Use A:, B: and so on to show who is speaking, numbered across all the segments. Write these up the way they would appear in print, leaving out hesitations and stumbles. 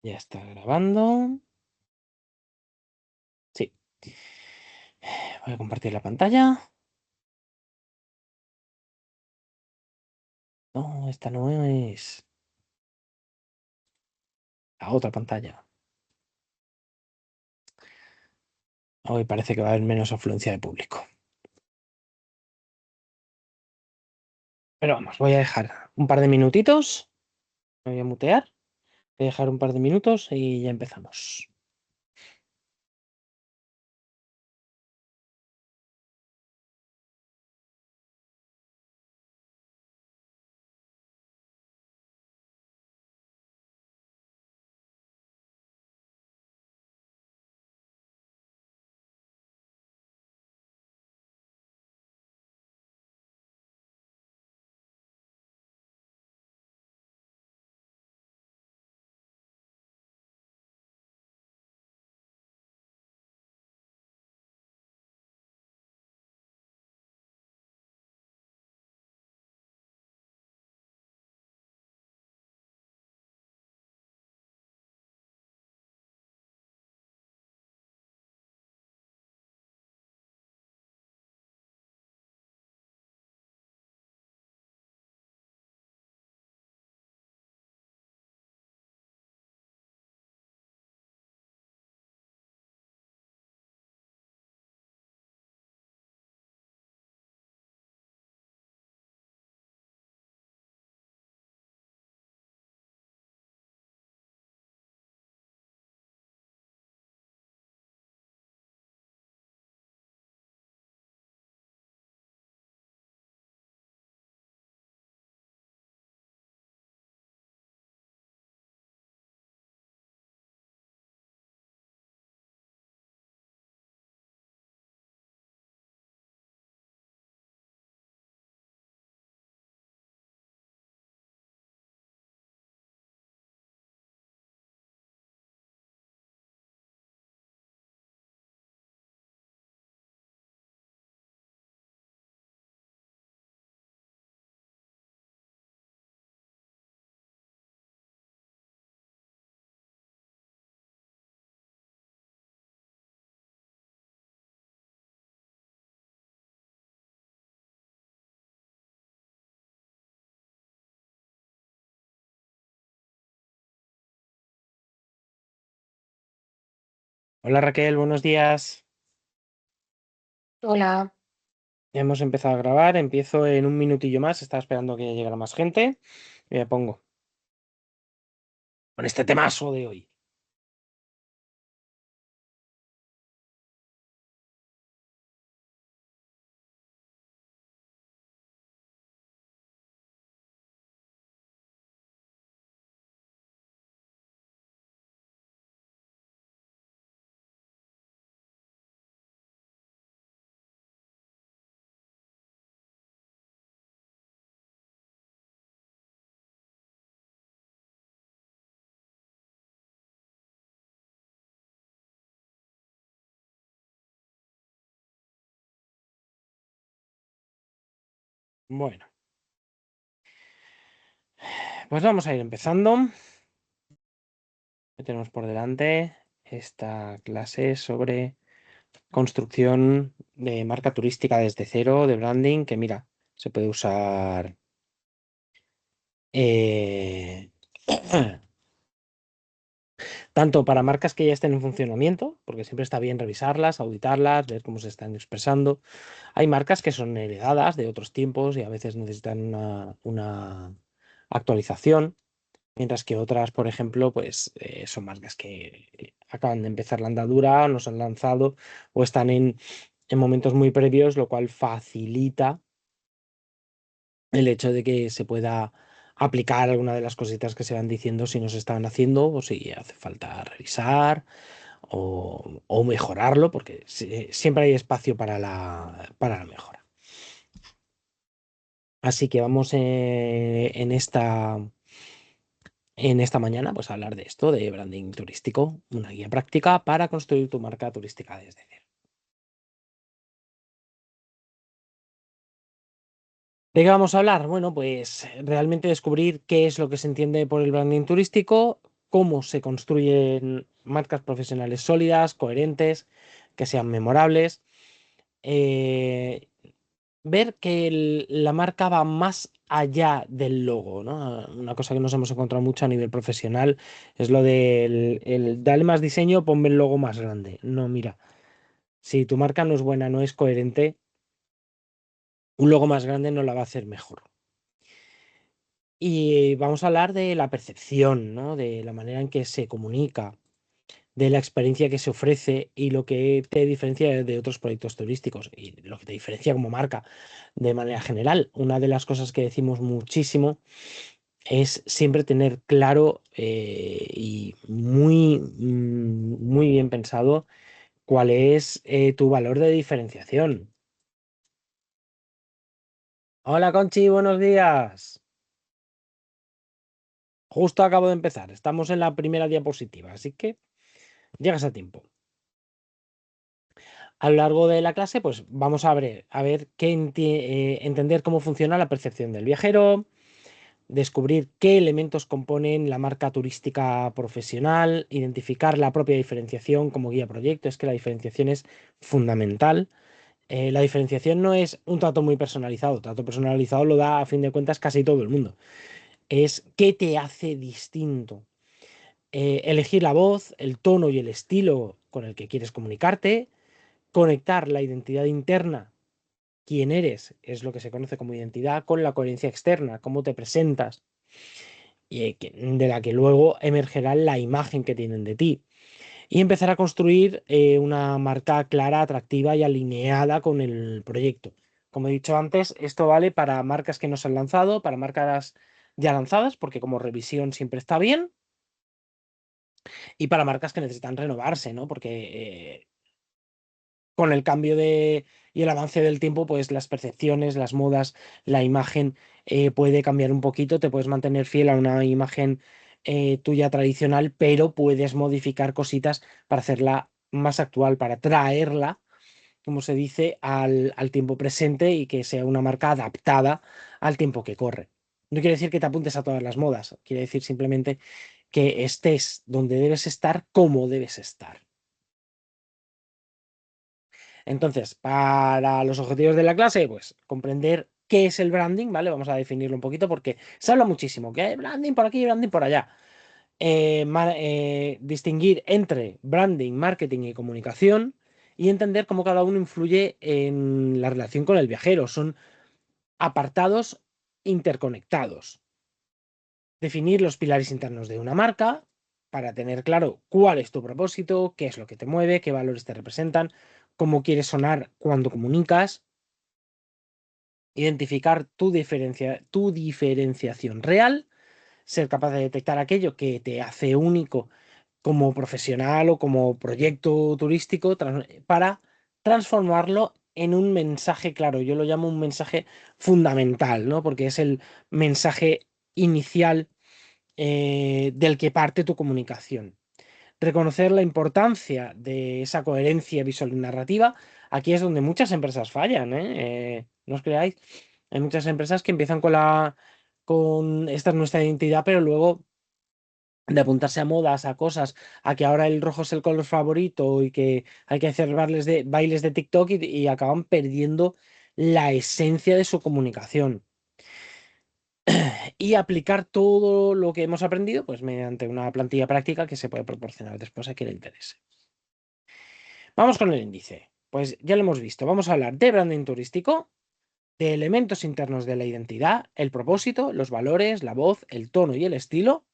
A: Ya está grabando. Sí. Voy a compartir la pantalla. No, esta no es. La otra pantalla. Hoy parece que va a haber menos afluencia de público. Pero vamos, voy a dejar un par de minutitos. Me voy a mutear. Voy a dejar un par de minutos y ya empezamos. Hola Raquel, buenos días.
B: Hola,
A: Hemos empezado a grabar. Empiezo en un minutillo más. Estaba esperando que llegara más gente. Y me pongo con este temazo de hoy. Bueno, pues vamos a ir empezando. Tenemos por delante esta clase sobre construcción de marca turística desde cero, de branding, que mira, se puede usar eh, tanto para marcas que ya estén en funcionamiento, porque siempre está bien revisarlas, auditarlas, ver cómo se están expresando. Hay marcas que son heredadas de otros tiempos y a veces necesitan una actualización. Mientras que otras, por ejemplo, pues son marcas que acaban de empezar la andadura, no se han lanzado o están en momentos muy previos, lo cual facilita el hecho de que se pueda aplicar alguna de las cositas que se van diciendo si no se están haciendo o si hace falta revisar o mejorarlo, porque siempre hay espacio para la mejora. Así que vamos en esta mañana, pues a hablar de esto, de branding turístico, una guía práctica para construir tu marca turística desde cero. ¿De qué vamos a hablar? Bueno, pues realmente descubrir qué es lo que se entiende por el branding turístico, cómo se construyen marcas profesionales sólidas, coherentes, que sean memorables. Eh, Ver que la marca va más allá del logo, ¿no? Una cosa que nos hemos encontrado mucho a nivel profesional es lo del dale más diseño, ponme el logo más grande. No, mira, si tu marca no es buena, no es coherente, un logo más grande no la va a hacer mejor. Y vamos a hablar de la percepción, ¿no? De la manera en que se comunica, de la experiencia que se ofrece y lo que te diferencia de otros proyectos turísticos y lo que te diferencia como marca de manera general. Una de las cosas que decimos muchísimo es siempre tener claro y muy bien pensado cuál es tu valor de diferenciación. Hola Conchi, buenos días. Justo acabo de empezar, estamos en la primera diapositiva, así que llegas a tiempo. A lo largo de la clase, pues vamos a ver entender cómo funciona la percepción del viajero, descubrir qué elementos componen la marca turística profesional, identificar la propia diferenciación como guía proyecto. Es que la diferenciación es fundamental. La diferenciación no es un trato muy personalizado. Trato personalizado lo da, a fin de cuentas, casi todo el mundo. Es qué te hace distinto. Elegir la voz, el tono y el estilo con el que quieres comunicarte, conectar la identidad interna, quién eres, es lo que se conoce como identidad, con la coherencia externa, cómo te presentas, y de la que luego emergerá la imagen que tienen de ti. Y empezar a construir una marca clara, atractiva y alineada con el proyecto. Como he dicho antes, esto vale para marcas que no se han lanzado, para marcas ya lanzadas, porque como revisión siempre está bien, y para marcas que necesitan renovarse, ¿no? Porque con el cambio y el avance del tiempo, pues las percepciones, las modas, la imagen puede cambiar un poquito, te puedes mantener fiel a una imagen tuya tradicional, pero puedes modificar cositas para hacerla más actual, para traerla, como se dice, al tiempo presente y que sea una marca adaptada al tiempo que corre. No quiere decir que te apuntes a todas las modas, quiere decir simplemente que estés donde debes estar, como debes estar. Entonces, para los objetivos de la clase, pues comprender qué es el branding, ¿vale? Vamos a definirlo un poquito porque se habla muchísimo, que hay branding por aquí, branding por allá. Distinguir entre branding, marketing y comunicación y entender cómo cada uno influye en la relación con el viajero. Son apartados interconectados. Definir los pilares internos de una marca para tener claro cuál es tu propósito, qué es lo que te mueve, qué valores te representan, cómo quieres sonar cuando comunicas, identificar tu diferenciación real, ser capaz de detectar aquello que te hace único como profesional o como proyecto turístico para transformarlo en un mensaje claro. Yo lo llamo un mensaje fundamental, ¿no? Porque es el mensaje inicial del que parte tu comunicación. Reconocer la importancia de esa coherencia visual y narrativa. Aquí es donde muchas empresas fallan, ¿eh? No os creáis. Hay muchas empresas que empiezan con esta es nuestra identidad, pero luego de apuntarse a modas, a cosas, a que ahora el rojo es el color favorito y que hay que hacer bailes de TikTok y acaban perdiendo la esencia de su comunicación. Y aplicar todo lo que hemos aprendido, pues mediante una plantilla práctica que se puede proporcionar después a quien le interese. Vamos con el índice. Pues ya lo hemos visto. Vamos a hablar de branding turístico, de elementos internos de la identidad, el propósito, los valores, la voz, el tono y el estilo,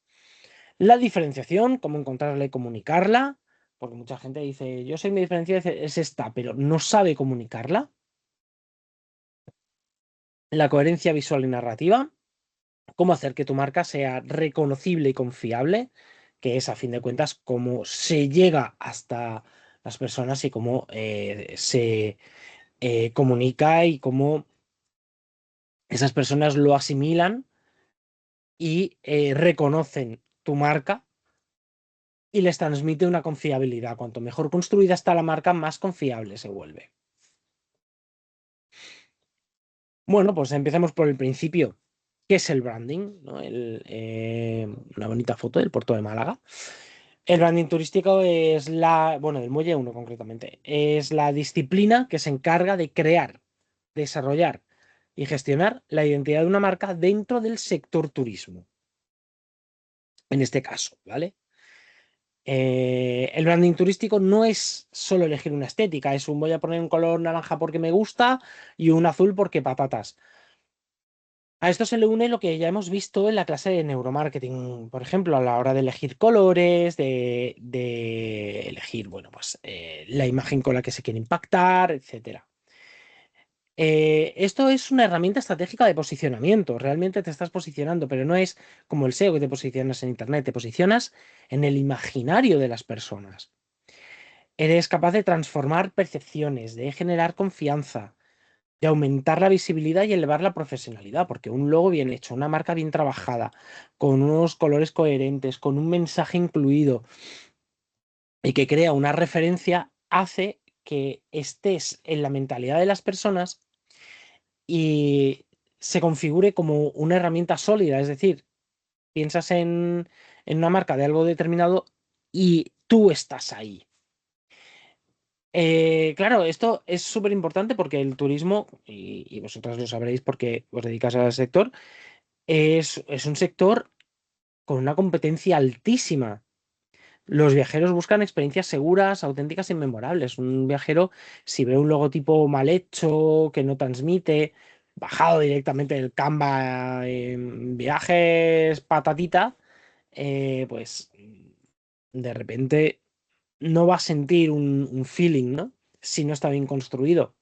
A: la diferenciación, cómo encontrarla y comunicarla, porque mucha gente dice, yo soy mi diferenciación es esta, pero no sabe comunicarla. La coherencia visual y narrativa, cómo hacer que tu marca sea reconocible y confiable, que es a fin de cuentas cómo se llega hasta las personas y cómo se comunica y cómo esas personas lo asimilan y reconocen tu marca y les transmite una confiabilidad. Cuanto mejor construida está la marca, más confiable se vuelve. Bueno, pues empecemos por el principio. ¿Qué es el branding? ¿No? Una bonita foto del puerto de Málaga. El branding turístico es bueno, del Muelle uno concretamente, es la disciplina que se encarga de crear, desarrollar y gestionar la identidad de una marca dentro del sector turismo, en este caso, ¿vale? El branding turístico no es solo elegir una estética, es un voy a poner un color naranja porque me gusta y un azul porque patatas. A esto se le une lo que ya hemos visto en la clase de neuromarketing, por ejemplo, a la hora de elegir colores, de elegir, bueno, pues la imagen con la que se quiere impactar, etcétera. Esto es una herramienta estratégica de posicionamiento. Realmente te estás posicionando, pero no es como el SEO que te posicionas en Internet, te posicionas en el imaginario de las personas. Eres capaz de transformar percepciones, de generar confianza, de aumentar la visibilidad y elevar la profesionalidad, porque un logo bien hecho, una marca bien trabajada, con unos colores coherentes, con un mensaje incluido y que crea una referencia, hace que estés en la mentalidad de las personas y se configure como una herramienta sólida, es decir, piensas en una marca de algo determinado y tú estás ahí. Claro, esto es súper importante porque el turismo, y vosotras lo sabréis porque os dedicáis al sector, es un sector con una competencia altísima. Los viajeros buscan experiencias seguras, auténticas y memorables. Un viajero, si ve un logotipo mal hecho, que no transmite, bajado directamente del Canva en viajes patatita, pues de repente no va a sentir un feeling, ¿no? Si no está bien construido.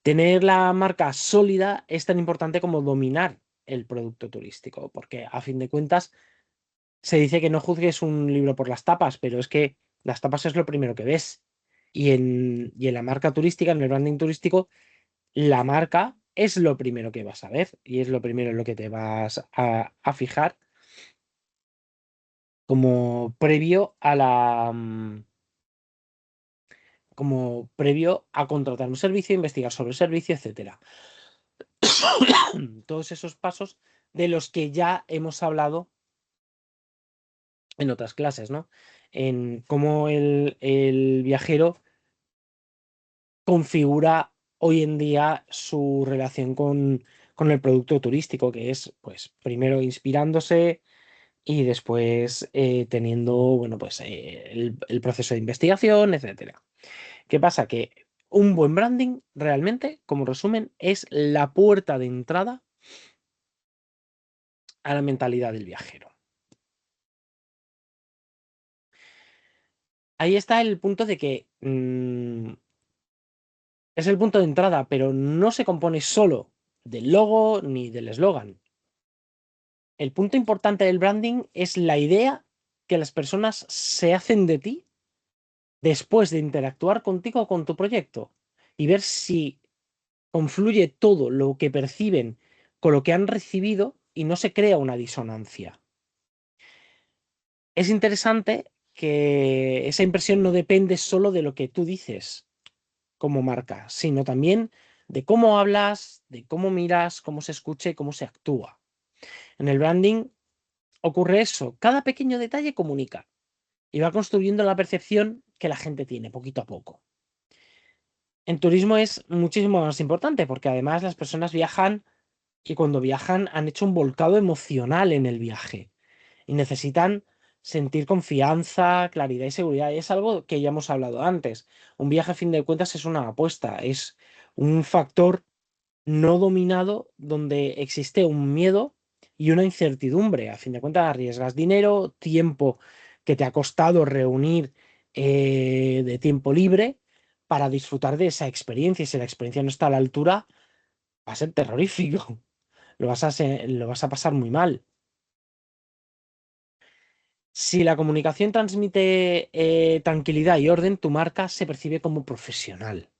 A: Tener la marca sólida es tan importante como dominar el producto turístico, porque a fin de cuentas se dice que no juzgues un libro por las tapas, pero es que las tapas es lo primero que ves. Y en la marca turística, en el branding turístico, la marca es lo primero que vas a ver y es lo primero en lo que te vas a fijar como previo a como previo a contratar un servicio, investigar sobre el servicio, etcétera. Todos esos pasos de los que ya hemos hablado en otras clases, ¿no? En cómo el viajero configura hoy en día su relación con el producto turístico, que es, pues, primero inspirándose y después teniendo, bueno, pues el proceso de investigación, etcétera. ¿Qué pasa? Que un buen branding realmente, como resumen, es la puerta de entrada a la mentalidad del viajero. Ahí está el punto de que es el punto de entrada, pero no se compone solo del logo ni del eslogan. El punto importante del branding es la idea que las personas se hacen de ti después de interactuar contigo o con tu proyecto y ver si confluye todo lo que perciben con lo que han recibido y no se crea una disonancia. Es interesante que esa impresión no depende solo de lo que tú dices como marca, sino también de cómo hablas, de cómo miras, cómo se escucha y cómo se actúa. En el branding ocurre eso, cada pequeño detalle comunica y va construyendo la percepción que la gente tiene poquito a poco. En turismo es muchísimo más importante porque además las personas viajan y cuando viajan han hecho un volcado emocional en el viaje y necesitan sentir confianza, claridad y seguridad. Es algo que ya hemos hablado antes. Un viaje a fin de cuentas es una apuesta, es un factor no dominado donde existe un miedo y una incertidumbre. A fin de cuentas, arriesgas dinero, tiempo que te ha costado reunir de tiempo libre para disfrutar de esa experiencia. Y si la experiencia no está a la altura, va a ser terrorífico. Lo vas a pasar muy mal. Si la comunicación transmite tranquilidad y orden, tu marca se percibe como profesional.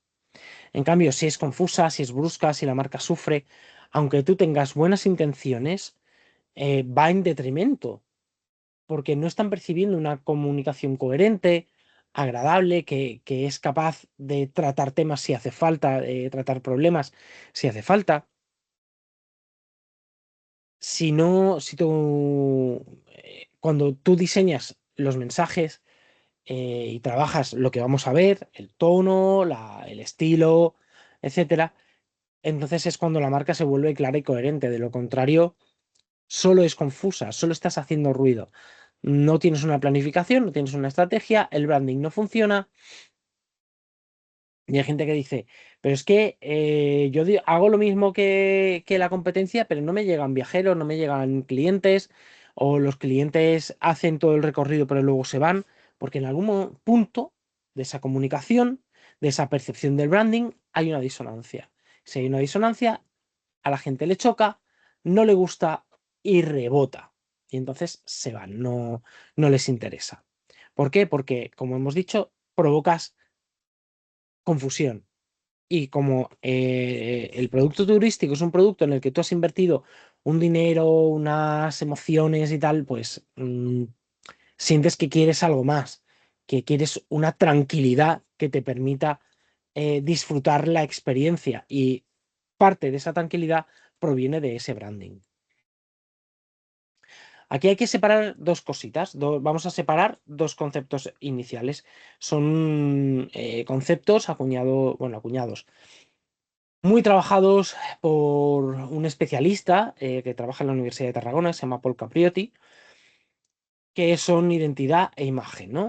A: En cambio, si es confusa, si es brusca, si la marca sufre, aunque tú tengas buenas intenciones, va en detrimento, porque no están percibiendo una comunicación coherente, agradable, que es capaz de tratar temas si hace falta, de tratar problemas si hace falta. si no, si tú, cuando tú diseñas los mensajes y trabajas lo que vamos a ver, el tono, el estilo, etcétera, entonces es cuando la marca se vuelve clara y coherente. De lo contrario, solo es confusa, solo estás haciendo ruido. No tienes una planificación, no tienes una estrategia, el branding no funciona. Y hay gente que dice, pero es que hago lo mismo que la competencia, pero no me llegan viajeros, no me llegan clientes, o los clientes hacen todo el recorrido, pero luego se van, porque en algún punto de esa comunicación, de esa percepción del branding, hay una disonancia. Si hay una disonancia, a la gente le choca, no le gusta y rebota. Y entonces se van, no, no les interesa. ¿Por qué? Porque, como hemos dicho, provocas confusión. Y como el producto turístico es un producto en el que tú has invertido un dinero, unas emociones y tal, pues sientes que quieres algo más, que quieres una tranquilidad que te permita disfrutar la experiencia. Y parte de esa tranquilidad proviene de ese branding. Aquí hay que separar dos cositas. Vamos a separar dos conceptos iniciales. Son conceptos acuñados muy trabajados por un especialista que trabaja en la Universidad de Tarragona, se llama Paul Capriotti, que son identidad e imagen, ¿no?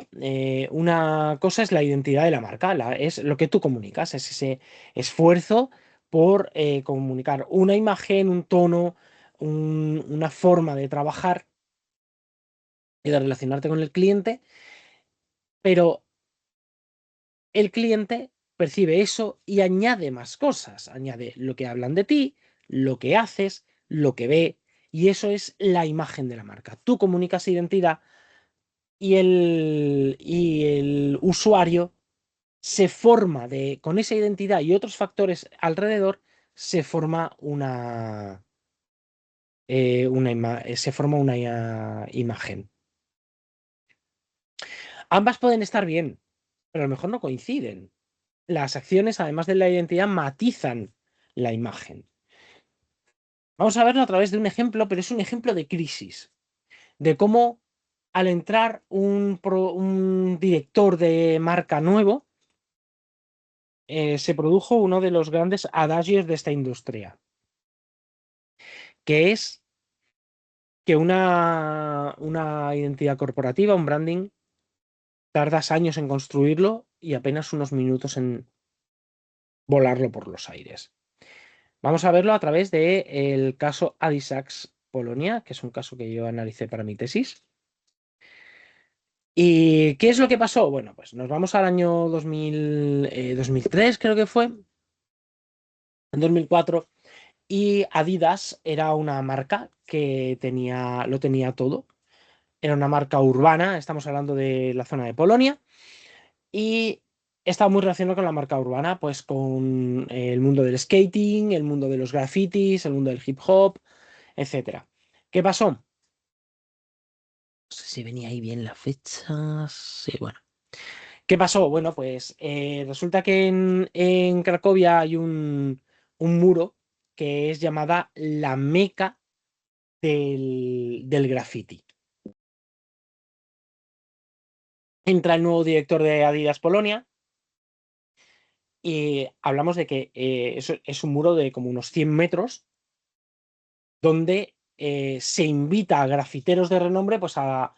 A: Una cosa es la identidad de la marca, es lo que tú comunicas, es ese esfuerzo por comunicar una imagen, un tono, una forma de trabajar y de relacionarte con el cliente, pero el cliente percibe eso y añade más cosas, añade lo que hablan de ti, lo que haces, lo que ve, y eso es la imagen de la marca. Tú comunicas identidad y el usuario se forma con esa identidad y otros factores alrededor, se forma una imagen. Ambas pueden estar bien, pero a lo mejor no coinciden. Las acciones, además de la identidad, matizan la imagen. Vamos a verlo a través de un ejemplo, pero es un ejemplo de crisis, de cómo al entrar un director de marca nuevo, se produjo uno de los grandes adagios de esta industria, que es que una identidad corporativa, un branding, tardas años en construirlo y apenas unos minutos en volarlo por los aires. Vamos a verlo a través del caso Adisax Polonia, que es un caso que yo analicé para mi tesis. ¿Y qué es lo que pasó? Bueno, pues nos vamos al año 2003, creo que fue, en 2004, y Adidas era una marca que lo tenía todo. Era una marca urbana, estamos hablando de la zona de Polonia, y estaba muy relacionado con la marca urbana, pues con el mundo del skating, el mundo de los grafitis, el mundo del hip hop, etcétera. ¿Qué pasó? No sé si venía ahí bien la fecha. Sí, bueno. ¿Qué pasó? Bueno, pues resulta que en Cracovia hay un muro que es llamada la Meca del graffiti. Entra el nuevo director de Adidas Polonia y hablamos de que es un muro de como unos 100 metros donde se invita a grafiteros de renombre pues a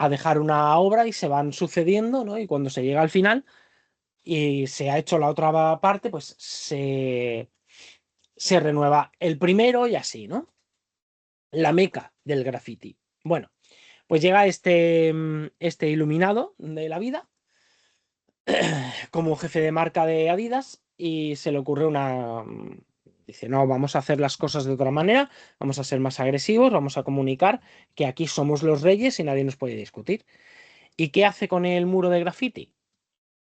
A: dejar una obra y se van sucediendo, ¿no? Y cuando se llega al final y se ha hecho la otra parte, pues se renueva el primero y así, ¿no? La meca del graffiti. Bueno, pues llega este iluminado de la vida como jefe de marca de Adidas y se le ocurre dice, no, vamos a hacer las cosas de otra manera, vamos a ser más agresivos, vamos a comunicar que aquí somos los reyes y nadie nos puede discutir. ¿Y qué hace con el muro de graffiti?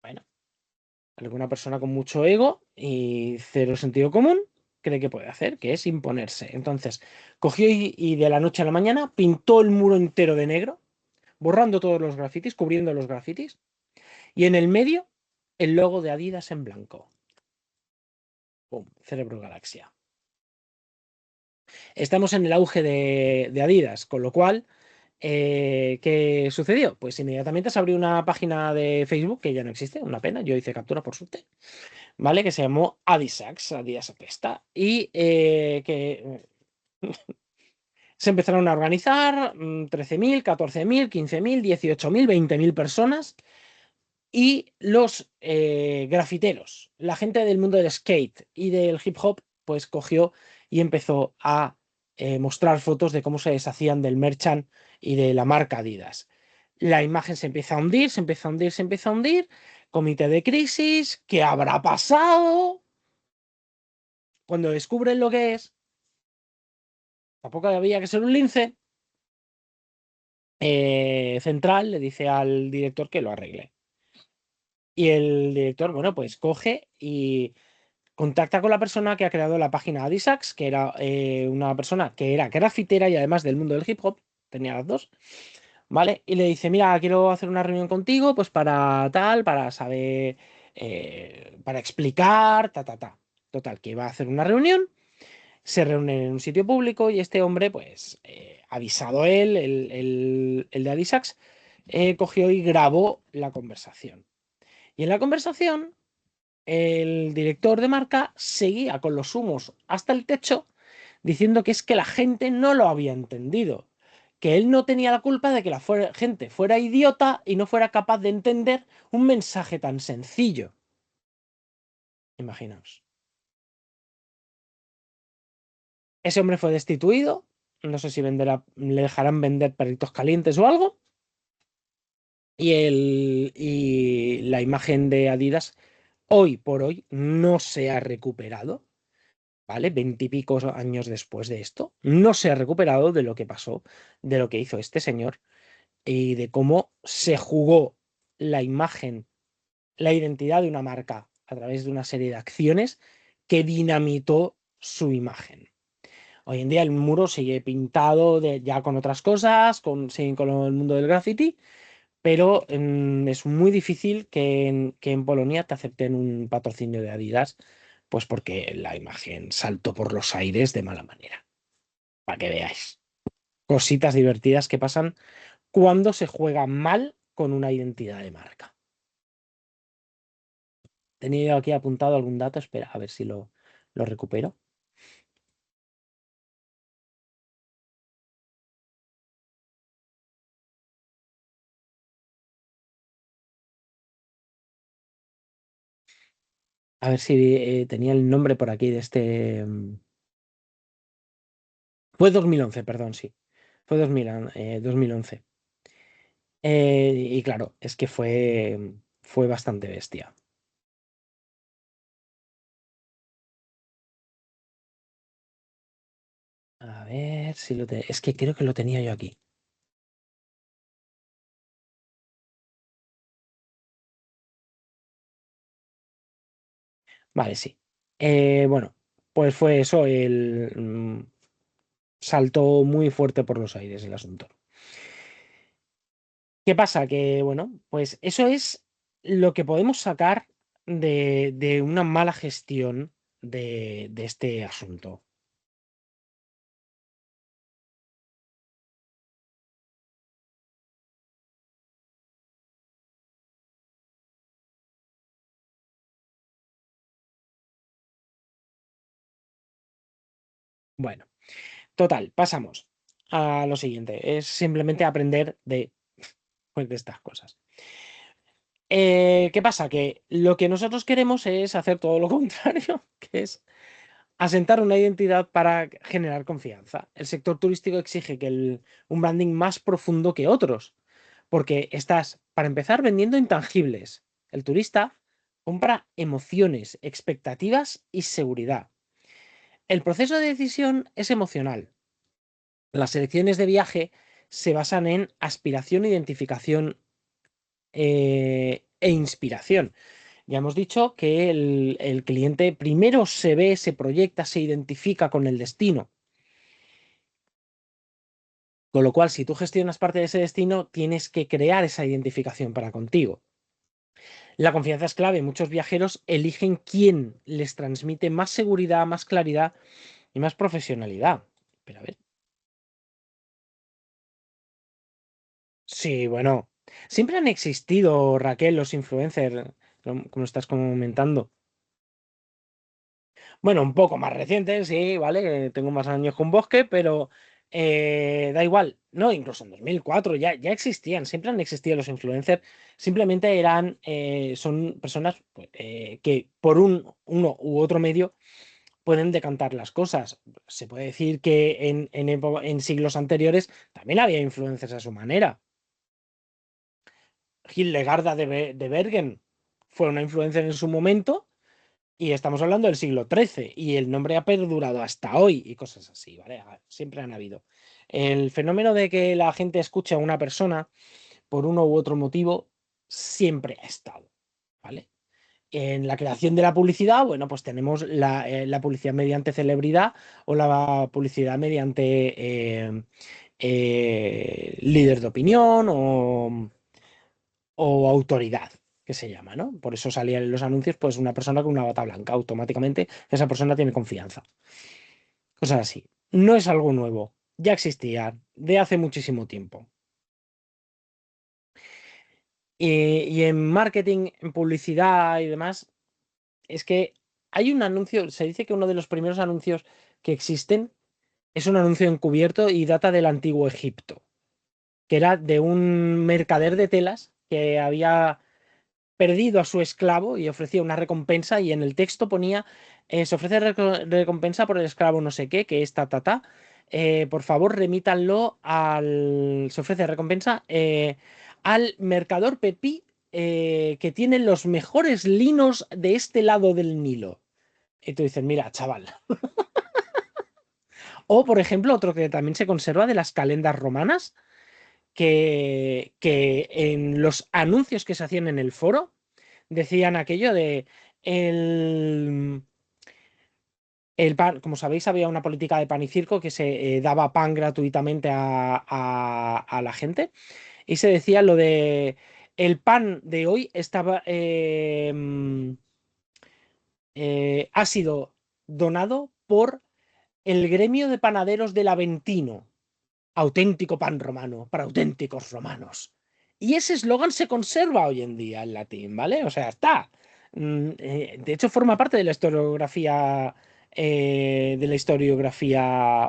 A: Bueno, alguna persona con mucho ego y cero sentido común cree que puede hacer, que es imponerse. Entonces, cogió y de la noche a la mañana pintó el muro entero de negro, borrando todos los grafitis, cubriendo los grafitis, y en el medio el logo de Adidas en blanco. ¡Pum! Cerebro Galaxia. Estamos en el auge de Adidas, con lo cual, ¿qué sucedió? Pues inmediatamente se abrió una página de Facebook que ya no existe, una pena, yo hice captura por suerte, ¿vale? Que se llamó Adisax, Adidas Apesta, y que se empezaron a organizar 13.000, 14.000, 15.000, 18.000, 20.000 personas y los grafiteros, la gente del mundo del skate y del hip hop, pues cogió y empezó a mostrar fotos de cómo se deshacían del merchant y de la marca Adidas. La imagen se empieza a hundir, se empieza a hundir, se empieza a hundir. Comité de crisis, ¿qué habrá pasado? Cuando descubren lo que es, tampoco había que ser un lince. Central le dice al director que lo arregle. Y el director, bueno, pues coge y contacta con la persona que ha creado la página Adisax, que era una persona que era grafitera y además del mundo del hip hop, tenía las dos, ¿vale? Y le dice, mira, quiero hacer una reunión contigo, pues para tal, para saber, para explicar, ta, ta, ta. Total, que iba a hacer una reunión, se reúnen en un sitio público y este hombre, pues, avisado él, el de Adisax, cogió y grabó la conversación. Y en la conversación el director de marca seguía con los humos hasta el techo diciendo que es que la gente no lo había entendido, que él no tenía la culpa de que la gente fuera idiota y no fuera capaz de entender un mensaje tan sencillo. Imaginaos. Ese hombre fue destituido, no sé si le dejarán vender perritos calientes o algo, y la imagen de Adidas hoy por hoy no se ha recuperado. ¿Vale? 20 y pico años después de esto, no se ha recuperado de lo que pasó, de lo que hizo este señor y de cómo se jugó la imagen, la identidad de una marca a través de una serie de acciones que dinamitó su imagen. Hoy en día el muro sigue pintado ya con otras cosas, siguen con el mundo del graffiti, pero es muy difícil que en Polonia te acepten un patrocinio de Adidas, pues porque la imagen saltó por los aires de mala manera. Para que veáis. Cositas divertidas que pasan cuando se juega mal con una identidad de marca. Tenía aquí apuntado algún dato, espera, a ver si lo recupero. A ver si tenía el nombre por aquí de este. Fue 2011, perdón, sí. Fue 2011. Y claro, es que fue bastante bestia. A ver si es que creo que lo tenía yo aquí. Vale, sí. Bueno, pues fue eso, saltó muy fuerte por los aires el asunto. ¿Qué pasa? Que, bueno, pues eso es lo que podemos sacar de una mala gestión de este asunto. Bueno, total, pasamos a lo siguiente. Es simplemente aprender pues, de estas cosas. ¿Qué pasa? Que lo que nosotros queremos es hacer todo lo contrario, que es asentar una identidad para generar confianza. El sector turístico exige un branding más profundo que otros, porque estás, para empezar, vendiendo intangibles. El turista compra emociones, expectativas y seguridad. El proceso de decisión es emocional. Las selecciones de viaje se basan en aspiración, identificación e inspiración. Ya hemos dicho que el cliente primero se ve, se proyecta, se identifica con el destino. Con lo cual, si tú gestionas parte de ese destino, tienes que crear esa identificación para contigo. La confianza es clave. Muchos viajeros eligen quién les transmite más seguridad, más claridad y más profesionalidad. Pero a ver. Sí, bueno. Siempre han existido, Raquel, los influencers, como estás comentando. Bueno, un poco más reciente, sí, ¿vale? Tengo más años con Bosque, pero da igual. No, incluso en 2004 ya existían, siempre han existido los influencers. Simplemente son personas pues, que por uno u otro medio pueden decantar las cosas. Se puede decir que en siglos anteriores también había influencers a su manera. Hildegarda de Bergen fue una influencer en su momento. Y estamos hablando del siglo XIII y el nombre ha perdurado hasta hoy y cosas así, ¿vale? Siempre han habido. El fenómeno de que la gente escuche a una persona por uno u otro motivo siempre ha estado, ¿vale? En la creación de la publicidad, bueno, pues tenemos la publicidad mediante celebridad o la publicidad mediante líder de opinión o autoridad, que se llama, ¿no? Por eso salían en los anuncios, pues una persona con una bata blanca, automáticamente esa persona tiene confianza. Cosas así. No es algo nuevo, ya existía de hace muchísimo tiempo. Y en marketing, en publicidad y demás, es que hay un anuncio, se dice que uno de los primeros anuncios que existen es un anuncio encubierto y data del antiguo Egipto, que era de un mercader de telas que había perdido a su esclavo y ofrecía una recompensa y en el texto ponía, se ofrece recompensa por el esclavo no sé qué, que es ta, ta, ta. Por favor, remítanlo se ofrece recompensa al mercador Pepí que tiene los mejores linos de este lado del Nilo. Y tú dices, mira, chaval. O, por ejemplo, otro que también se conserva de las calendas romanas, que en los anuncios que se hacían en el foro, decían aquello de el, el pan, como sabéis, había una política de pan y circo que se daba pan gratuitamente a la gente y se decía lo de el pan de hoy ha sido donado por el gremio de panaderos del Aventino, auténtico pan romano para auténticos romanos. Y ese eslogan se conserva hoy en día en latín, ¿vale? O sea, está. De hecho, forma parte de la historiografía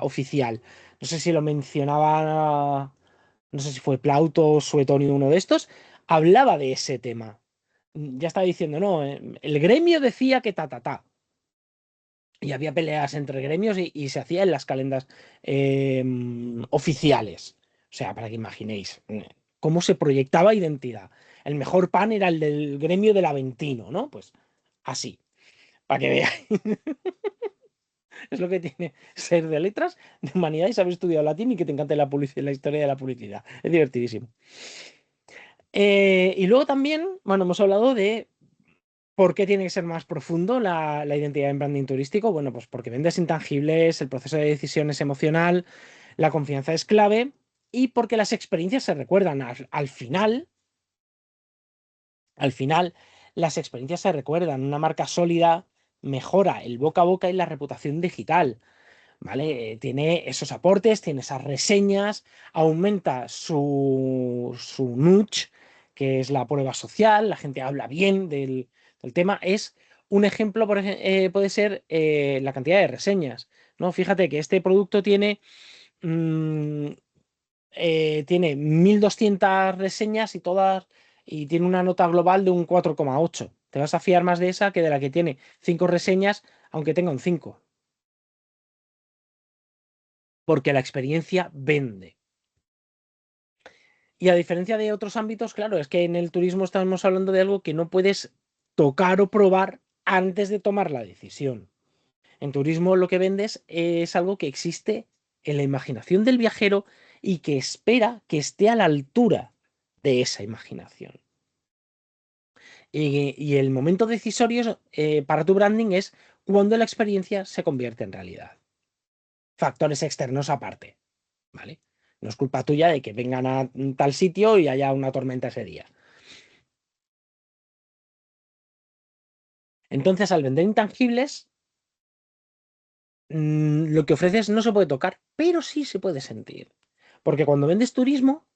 A: oficial. No sé si lo mencionaba, no sé si fue Plauto o Suetonio, uno de estos, hablaba de ese tema. Ya estaba diciendo, no, el gremio decía que ta, ta, ta. Y había peleas entre gremios y se hacía en las calendas oficiales. O sea, para que imaginéis cómo se proyectaba identidad. El mejor pan era el del gremio del Aventino, ¿no? Pues así, para que veáis. Es lo que tiene ser de letras, de humanidades, haber estudiado latín y que te encante la historia de la publicidad. Es divertidísimo. Y luego también, bueno, hemos hablado de ¿por qué tiene que ser más profundo la identidad en branding turístico? Bueno, pues porque vendes intangibles, el proceso de decisión es emocional, la confianza es clave y porque las experiencias se recuerdan. Al final, las experiencias se recuerdan. Una marca sólida mejora el boca a boca y la reputación digital. ¿Vale? Tiene esos aportes, tiene esas reseñas, aumenta su nudge, que es la prueba social, la gente habla bien del tema. Es un ejemplo, puede ser la cantidad de reseñas, ¿no? Fíjate que este producto mm, tiene 1.200 reseñas y tiene una nota global de un 4,8. Te vas a fiar más de esa que de la que tiene 5 reseñas, aunque tenga un 5 porque la experiencia vende. Y a diferencia de otros ámbitos, claro, es que en el turismo estamos hablando de algo que no puedes tocar o probar antes de tomar la decisión. En turismo lo que vendes es algo que existe en la imaginación del viajero y que espera que esté a la altura de esa imaginación. Y el momento decisorio para tu branding es cuando la experiencia se convierte en realidad. Factores externos aparte. ¿Vale? No es culpa tuya de que vengan a tal sitio y haya una tormenta ese día. Entonces, al vender intangibles, lo que ofreces no se puede tocar, pero sí se puede sentir. Porque cuando vendes turismo,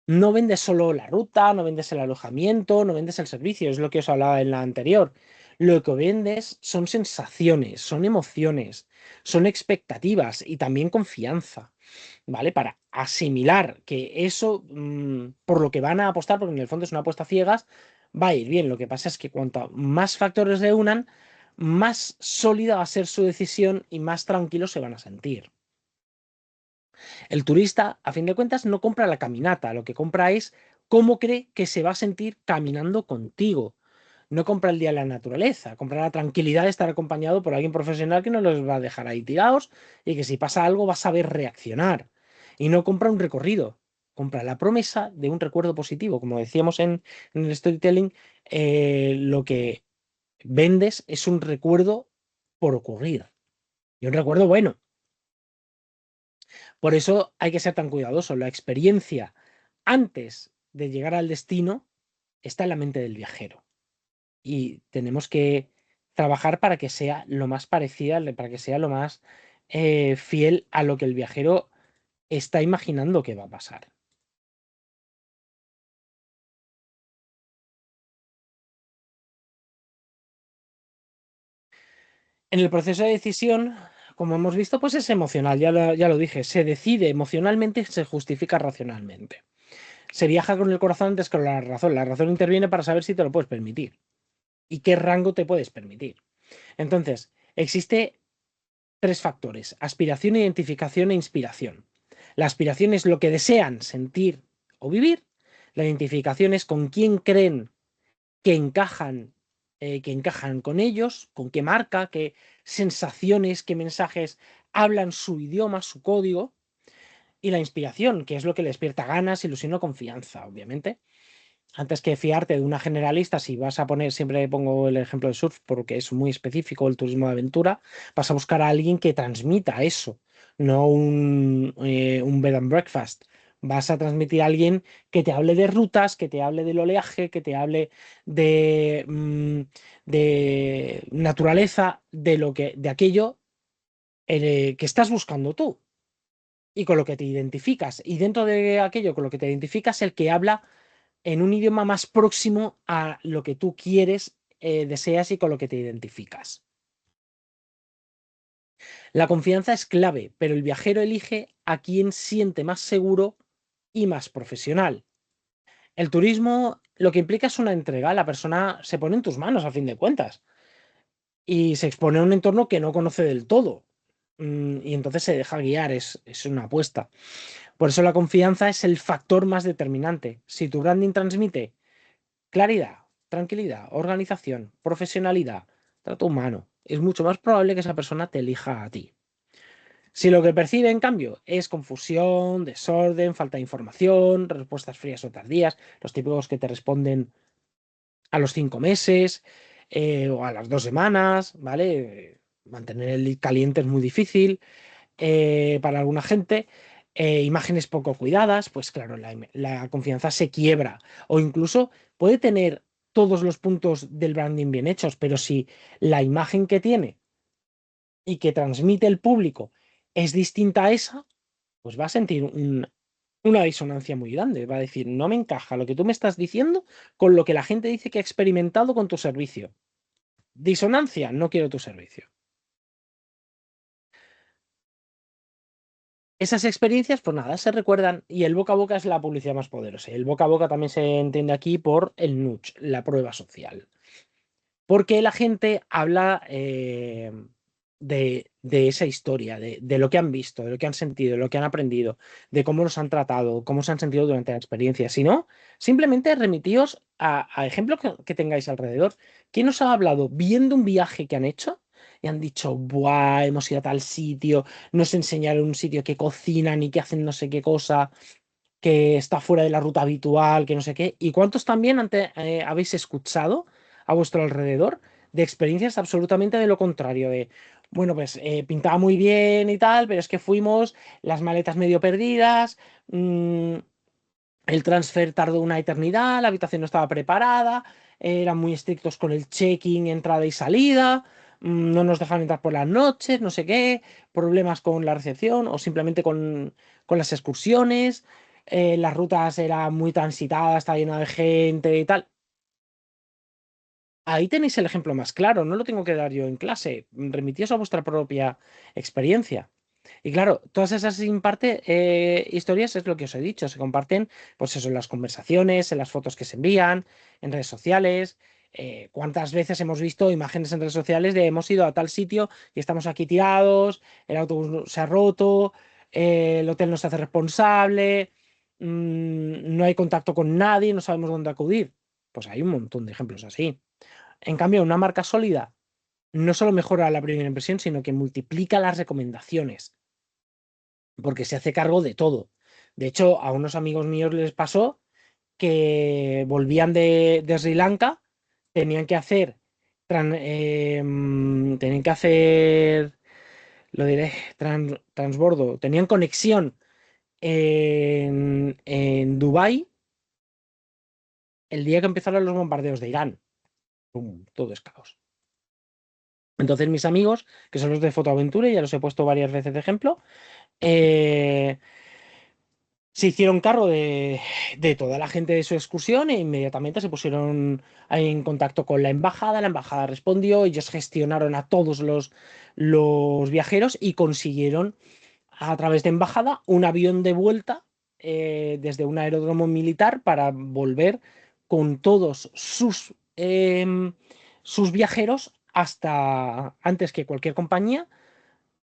A: no vendes solo la ruta, no vendes el alojamiento, no vendes el servicio, es lo que os hablaba en la anterior. Lo que vendes son sensaciones, son emociones, son expectativas y también confianza, ¿vale? Para asimilar que eso, por lo que van a apostar, porque en el fondo es una apuesta a ciegas, va a ir bien. Lo que pasa es que cuanto más factores le unan, más sólida va a ser su decisión y más tranquilos se van a sentir. El turista, a fin de cuentas, no compra la caminata, lo que compra es cómo cree que se va a sentir caminando contigo. No compra el día de la naturaleza, compra la tranquilidad de estar acompañado por alguien profesional que no los va a dejar ahí tirados y que si pasa algo va a saber reaccionar. Y no compra un recorrido, compra la promesa de un recuerdo positivo. Como decíamos en el storytelling, lo que vendes es un recuerdo por ocurrir. Y un recuerdo bueno. Por eso hay que ser tan cuidadoso. La experiencia antes de llegar al destino está en la mente del viajero. Y tenemos que trabajar para que sea lo más parecida, para que sea lo más fiel a lo que el viajero está imaginando que va a pasar. En el proceso de decisión, como hemos visto, pues es emocional, ya lo dije, se decide emocionalmente, se justifica racionalmente. Se viaja con el corazón antes que con la razón. La razón interviene para saber si te lo puedes permitir y qué rango te puedes permitir. Entonces, existe tres factores: aspiración, identificación e inspiración. La aspiración es lo que desean sentir o vivir. La identificación es con quién creen que encajan con ellos, con qué marca, qué sensaciones, qué mensajes hablan su idioma, su código. Y la inspiración, que es lo que le despierta ganas, ilusión o confianza, obviamente. Antes que fiarte de una generalista, si vas a poner, siempre pongo el ejemplo de surf porque es muy específico el turismo de aventura, vas a buscar a alguien que transmita eso, no un bed and breakfast. Vas a transmitir a alguien que te hable de rutas, que te hable del oleaje, que te hable de, de naturaleza, de aquello que estás buscando tú y con lo que te identificas. Y dentro de aquello con lo que te identificas, el que habla en un idioma más próximo a lo que tú quieres, deseas y con lo que te identificas. La confianza es clave, pero el viajero elige a quien siente más seguro y más profesional. El turismo lo que implica es una entrega, la persona se pone en tus manos a fin de cuentas y se expone a un entorno que no conoce del todo. Y entonces se deja guiar, es una apuesta. Por eso la confianza es el factor más determinante. Si tu branding transmite claridad, tranquilidad, organización, profesionalidad, trato humano, es mucho más probable que esa persona te elija a ti. Si lo que percibe, en cambio, es confusión, desorden, falta de información, respuestas frías o tardías, los típicos que te responden a los 5 meses o a las 2 semanas, ¿vale? Mantener el lead caliente es muy difícil para alguna gente. Imágenes poco cuidadas, pues claro, la confianza se quiebra o incluso puede tener todos los puntos del branding bien hechos, pero si la imagen que tiene y que transmite el público es distinta a esa, pues va a sentir una disonancia muy grande. Va a decir, no me encaja lo que tú me estás diciendo con lo que la gente dice que ha experimentado con tu servicio. Disonancia, no quiero tu servicio. Esas experiencias, pues nada, se recuerdan y el boca a boca es la publicidad más poderosa. El boca a boca también se entiende aquí por el nudge, la prueba social. Porque la gente habla de esa historia, de lo que han visto, de lo que han sentido, de lo que han aprendido, de cómo los han tratado, cómo se han sentido durante la experiencia. Si no, simplemente remitíos a ejemplos que tengáis alrededor. ¿Quién os ha hablado viendo un viaje que han hecho? Y han dicho, buah, hemos ido a tal sitio, nos enseñaron un sitio que cocinan y que hacen no sé qué cosa, que está fuera de la ruta habitual, que no sé qué. ¿Y cuántos también habéis escuchado a vuestro alrededor de experiencias absolutamente de lo contrario? De, bueno, pues pintaba muy bien y tal, pero es que fuimos, las maletas medio perdidas, el transfer tardó una eternidad, la habitación no estaba preparada, eran muy estrictos con el check-in, entrada y salida. no nos dejaban entrar por las noches, no sé qué, problemas con la recepción o simplemente con las excursiones, las rutas eran muy transitadas, estaba llena de gente y tal. Ahí tenéis el ejemplo más claro, no lo tengo que dar yo en clase, remitíos a vuestra propia experiencia. Y claro, todas esas historias es lo que os he dicho, se comparten pues eso en las conversaciones, en las fotos que se envían, en redes sociales. ¿Cuántas veces hemos visto imágenes en redes sociales de hemos ido a tal sitio y estamos aquí tirados, el autobús se ha roto, el hotel no se hace responsable, no hay contacto con nadie, no sabemos dónde acudir? Pues hay un montón de ejemplos así. En cambio, una marca sólida no solo mejora la primera impresión, sino que multiplica las recomendaciones, porque se hace cargo de todo. De hecho, a unos amigos míos les pasó que volvían de Sri Lanka, tenían que hacer, tenían que hacer, lo diré, transbordo, tenían conexión en Dubái el día que empezaron los bombardeos de Irán. ¡Pum! Todo es caos. Entonces mis amigos, que son los de Fotoaventura, y ya los he puesto varias veces de ejemplo, eh, se hicieron cargo de toda la gente de su excursión e inmediatamente se pusieron ahí en contacto con la embajada respondió, ellos gestionaron a todos los viajeros y consiguieron a través de embajada un avión de vuelta desde un aeródromo militar para volver con todos sus viajeros hasta antes que cualquier compañía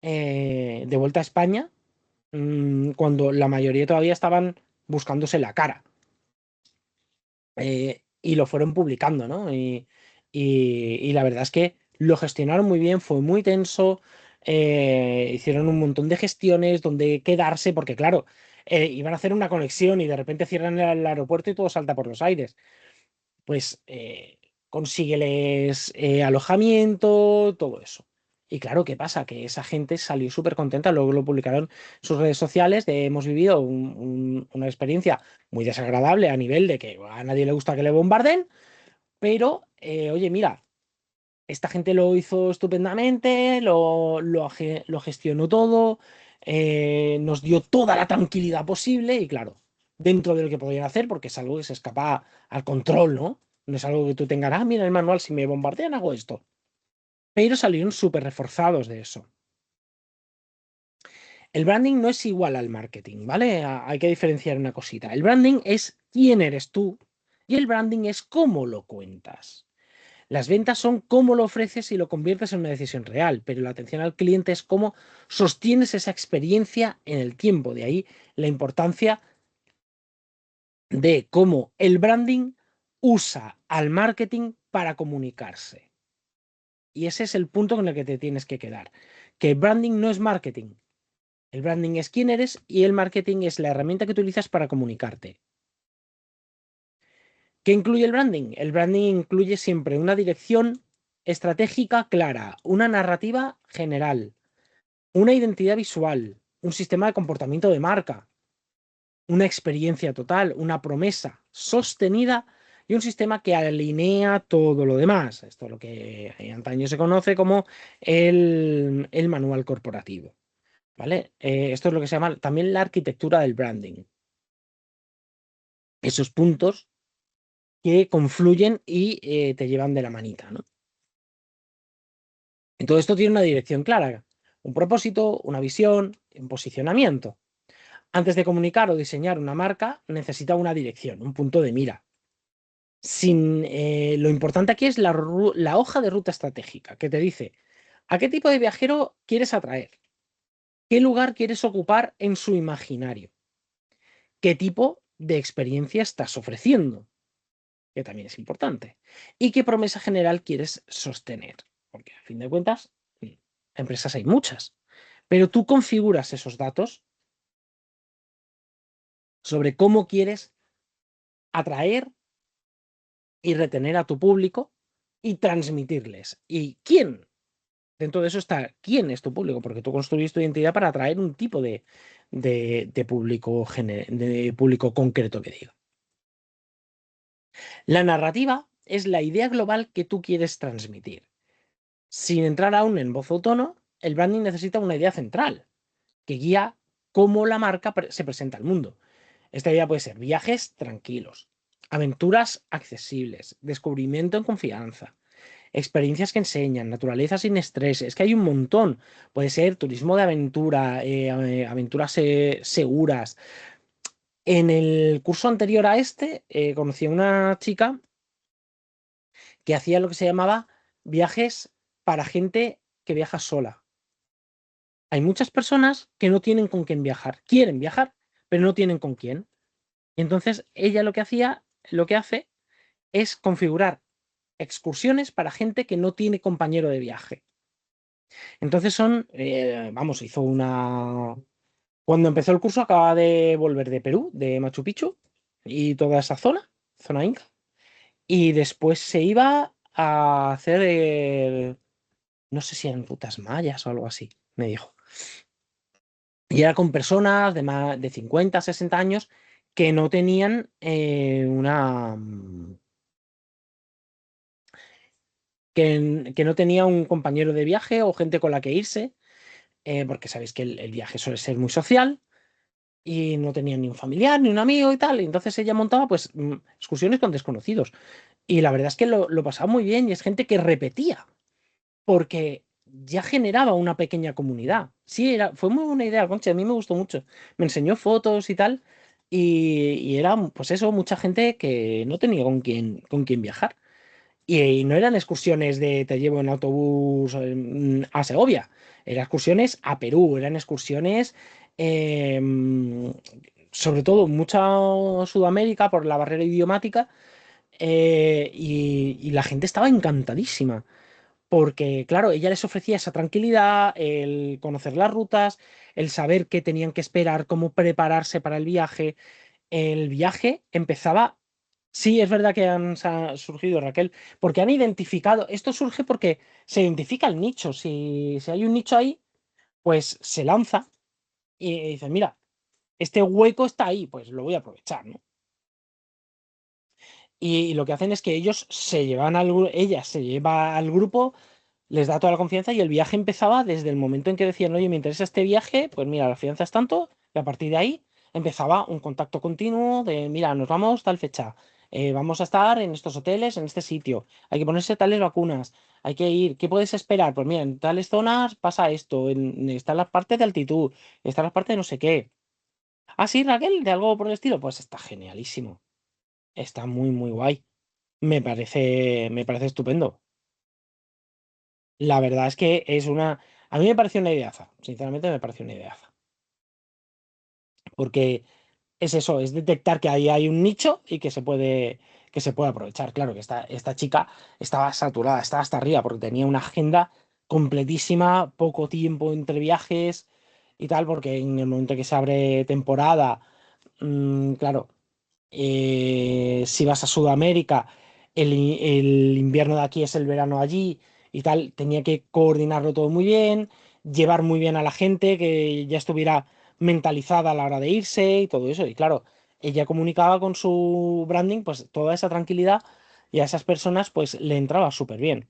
A: de vuelta a España, cuando la mayoría todavía estaban buscándose la cara. Y lo fueron publicando, ¿no? Y la verdad es que lo gestionaron muy bien, fue muy tenso, hicieron un montón de gestiones donde quedarse, porque claro, iban a hacer una conexión y de repente cierran el aeropuerto y todo salta por los aires. Pues consígueles alojamiento, todo eso. Y claro, ¿qué pasa? Que esa gente salió súper contenta, luego lo publicaron en sus redes sociales, de hemos vivido una experiencia muy desagradable a nivel de que a nadie le gusta que le bombarden, pero oye, mira, esta gente lo hizo estupendamente, lo gestionó todo, nos dio toda la tranquilidad posible y claro, dentro de lo que podían hacer, porque es algo que se escapa al control, ¿no? No es algo que tú tengas, ah, mira el manual, si me bombardean hago esto. Pero salieron súper reforzados de eso. El branding no es igual al marketing, ¿vale? Hay que diferenciar una cosita. El branding es quién eres tú y el branding es cómo lo cuentas. Las ventas son cómo lo ofreces y lo conviertes en una decisión real, pero la atención al cliente es cómo sostienes esa experiencia en el tiempo. De ahí la importancia de cómo el branding usa al marketing para comunicarse. Y ese es el punto con el que te tienes que quedar. Que el branding no es marketing. El branding es quién eres y el marketing es la herramienta que utilizas para comunicarte. ¿Qué incluye el branding? El branding incluye siempre una dirección estratégica clara, una narrativa general, una identidad visual, un sistema de comportamiento de marca, una experiencia total, una promesa sostenida y un sistema que alinea todo lo demás. Esto es lo que en antaño se conoce como el manual corporativo. ¿Vale? Esto es lo que se llama también la arquitectura del branding. Esos puntos que confluyen y te llevan de la manita, ¿no? Y todo esto tiene una dirección clara, un propósito, una visión, un posicionamiento. Antes de comunicar o diseñar una marca, necesita una dirección, un punto de mira. Lo importante aquí es la hoja de ruta estratégica, que te dice a qué tipo de viajero quieres atraer, qué lugar quieres ocupar en su imaginario, qué tipo de experiencia estás ofreciendo, que también es importante, y qué promesa general quieres sostener, porque a fin de cuentas, empresas hay muchas, pero tú configuras esos datos sobre cómo quieres atraer y retener a tu público y transmitirles. ¿Y quién? Dentro de eso está quién es tu público, porque tú construyes tu identidad para atraer un tipo de público, de público concreto que diga. La narrativa es la idea global que tú quieres transmitir. Sin entrar aún en voz autónoma, el branding necesita una idea central que guía cómo la marca se presenta al mundo. Esta idea puede ser viajes tranquilos, aventuras accesibles, descubrimiento en confianza, experiencias que enseñan, naturaleza sin estrés. Es que hay un montón. Puede ser turismo de aventura, aventuras seguras. En el curso anterior a este, conocí a una chica que hacía lo que se llamaba viajes para gente que viaja sola. Hay muchas personas que no tienen con quién viajar. Quieren viajar, pero no tienen con quién. Entonces, ella lo que hace es configurar excursiones para gente que no tiene compañero de viaje. Entonces vamos, hizo una... Cuando empezó el curso acaba de volver de Perú, de Machu Picchu y toda esa zona Inca, y después se iba a hacer, no sé si eran rutas mayas o algo así, me dijo. Y era con personas de más de 50, 60 años que no tenían que no tenía un compañero de viaje o gente con la que irse, porque sabéis que el viaje suele ser muy social y no tenía ni un familiar ni un amigo y tal. Y entonces ella montaba pues excursiones con desconocidos. Y la verdad es que lo pasaba muy bien y es gente que repetía, porque ya generaba una pequeña comunidad. Sí, fue muy buena idea, Concha, a mí me gustó mucho. Me enseñó fotos y tal. Y era, pues eso, mucha gente que no tenía con quién viajar. Y no eran excursiones de te llevo en autobús a Segovia, eran excursiones a Perú, eran excursiones, eh, sobre todo mucha Sudamérica por la barrera idiomática, y la gente estaba encantadísima, porque claro, ella les ofrecía esa tranquilidad, el conocer las rutas, el saber qué tenían que esperar, cómo prepararse para el viaje. El viaje empezaba. Sí, es verdad que surgido, Raquel, porque han identificado, esto surge porque se identifica el nicho. Si hay un nicho ahí, pues se lanza y dice, mira, este hueco está ahí, pues lo voy a aprovechar, ¿no? Y lo que hacen es que ella se lleva al grupo, les da toda la confianza y el viaje empezaba desde el momento en que decían, oye, me interesa este viaje, pues mira, la fianza es tanto, y a partir de ahí empezaba un contacto continuo de, mira, nos vamos tal fecha, vamos a estar en estos hoteles, en este sitio, hay que ponerse tales vacunas, hay que ir, ¿qué puedes esperar? Pues mira, en tales zonas pasa esto, están las partes de altitud, están las partes de no sé qué. Ah, sí, Raquel, de algo por el estilo, pues está genialísimo, está muy, muy guay. Me parece estupendo. La verdad es que es una. A mí me pareció una ideaza. Sinceramente me pareció una ideaza. Porque es eso, es detectar que ahí hay un nicho y que se puede aprovechar. Claro que esta chica estaba saturada, estaba hasta arriba, porque tenía una agenda completísima, poco tiempo entre viajes y tal, porque en el momento que se abre temporada, claro, si vas a Sudamérica, el invierno de aquí es el verano allí y tal, tenía que coordinarlo todo muy bien, llevar muy bien a la gente, que ya estuviera mentalizada a la hora de irse y todo eso. Y claro, ella comunicaba con su branding, pues toda esa tranquilidad y a esas personas pues le entraba súper bien.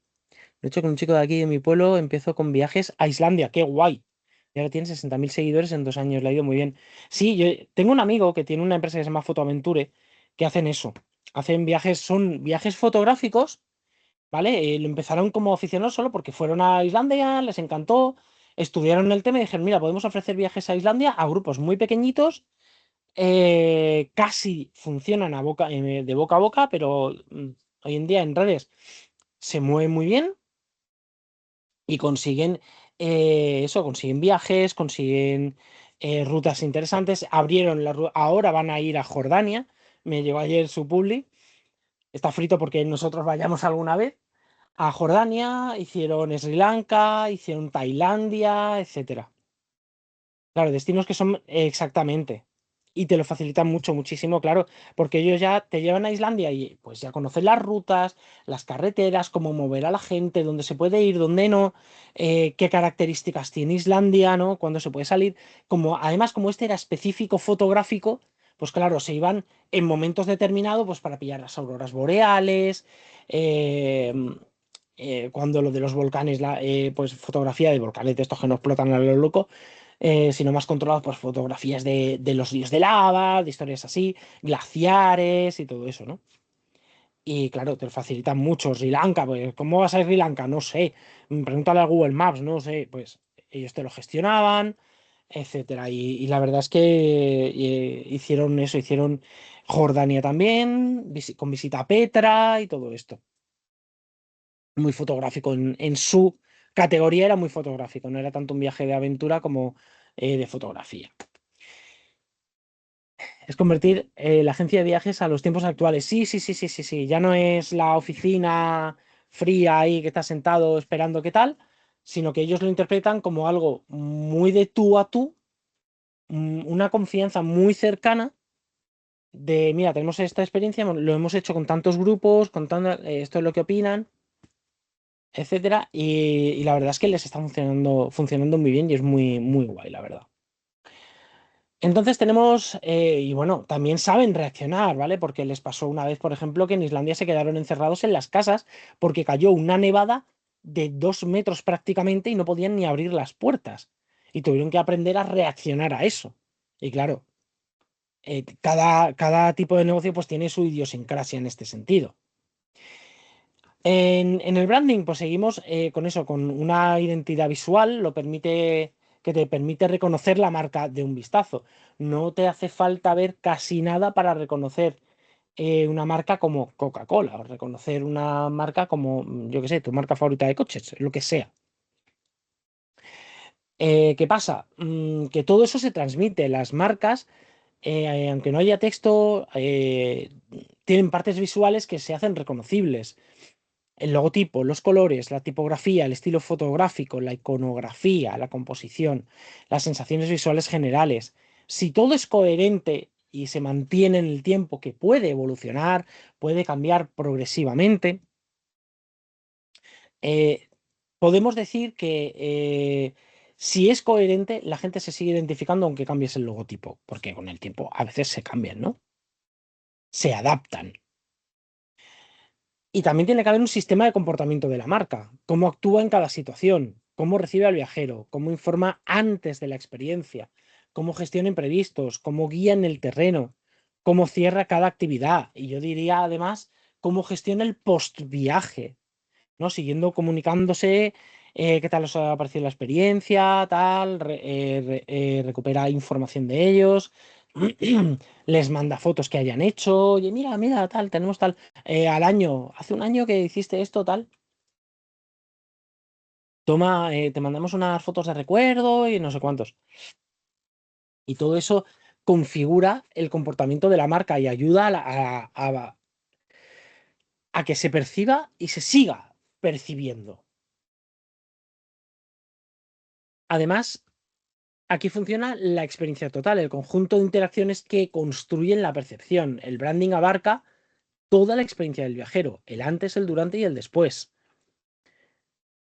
A: De hecho, con un chico de aquí de mi pueblo empezó con viajes a Islandia, qué guay. Y ahora tiene 60.000 seguidores en 2 años, le ha ido muy bien. Sí, yo tengo un amigo que tiene una empresa que se llama Fotoaventure, que hacen eso. Hacen viajes, son viajes fotográficos, ¿vale? Lo empezaron como aficionados solo porque fueron a Islandia, les encantó, estudiaron el tema y dijeron, mira, podemos ofrecer viajes a Islandia a grupos muy pequeñitos, casi funcionan de boca a boca, pero hoy en día en redes se mueven muy bien y consiguen eso, consiguen viajes, consiguen rutas interesantes. Ahora van a ir a Jordania. Me llegó ayer su publi. Está frito porque nosotros vayamos alguna vez a Jordania. Hicieron Sri Lanka, hicieron Tailandia, etcétera. Claro, destinos que son exactamente. Y te lo facilitan mucho, muchísimo, claro, porque ellos ya te llevan a Islandia y pues ya conocen las rutas, las carreteras, cómo mover a la gente, dónde se puede ir, dónde no, qué características tiene Islandia, ¿no? Cuándo se puede salir. Además, como este era específico fotográfico, pues claro, se iban en momentos determinados, pues para pillar las auroras boreales, eh, cuando lo de los volcanes, pues fotografía de volcanes de estos que no explotan a lo loco, sino más controlados, pues fotografías de los ríos de lava, de historias así, glaciares y todo eso, ¿no? Y claro, te lo facilitan mucho. Sri Lanka, pues, ¿cómo vas a Sri Lanka? No sé. Pregúntale a Google Maps, no sé. Pues ellos te lo gestionaban, etcétera. Y la verdad es que hicieron eso, hicieron Jordania también, con visita a Petra y todo esto. Muy fotográfico en su categoría, era muy fotográfico, no era tanto un viaje de aventura como de fotografía. Es convertir la agencia de viajes a los tiempos actuales. Sí, sí, sí, sí, sí, sí. Ya no es la oficina fría ahí que está sentado esperando qué tal, sino que ellos lo interpretan como algo muy de tú a tú, una confianza muy cercana de, mira, tenemos esta experiencia, lo hemos hecho con tantos grupos, esto es lo que opinan, etcétera, y la verdad es que les está funcionando muy bien y es muy, muy guay, la verdad. Entonces tenemos, y bueno, también saben reaccionar, ¿vale? Porque les pasó una vez, por ejemplo, que en Islandia se quedaron encerrados en las casas porque cayó una nevada de 2 metros prácticamente y no podían ni abrir las puertas. Y tuvieron que aprender a reaccionar a eso. Y claro, cada tipo de negocio pues tiene su idiosincrasia en este sentido. En el branding, pues seguimos con eso, con una identidad visual, que te permite reconocer la marca de un vistazo. No te hace falta ver casi nada para reconocer una marca como Coca-Cola o reconocer una marca como, yo qué sé, tu marca favorita de coches, lo que sea. ¿Qué pasa? Que todo eso se transmite. Las marcas, aunque no haya texto, tienen partes visuales que se hacen reconocibles. El logotipo, los colores, la tipografía, el estilo fotográfico, la iconografía, la composición, las sensaciones visuales generales. Si todo es coherente y se mantiene en el tiempo, que puede evolucionar, puede cambiar progresivamente, eh, podemos decir que si es coherente, la gente se sigue identificando aunque cambies el logotipo, porque con el tiempo a veces se cambian, ¿no? Se adaptan. Y también tiene que haber un sistema de comportamiento de la marca, cómo actúa en cada situación, cómo recibe al viajero, cómo informa antes de la experiencia, cómo gestiona imprevistos, cómo guía en el terreno, cómo cierra cada actividad. Y yo diría además cómo gestiona el post-viaje, ¿no? Siguiendo comunicándose qué tal os ha parecido la experiencia, tal, recupera información de ellos, les manda fotos que hayan hecho, oye, mira, mira, tal, tenemos tal, al año, hace un año que hiciste esto, tal, toma, te mandamos unas fotos de recuerdo y no sé cuántos. Y todo eso configura el comportamiento de la marca y ayuda a que se perciba y se siga percibiendo. Además, aquí funciona la experiencia total, el conjunto de interacciones que construyen la percepción. El branding abarca toda la experiencia del viajero, el antes, el durante y el después.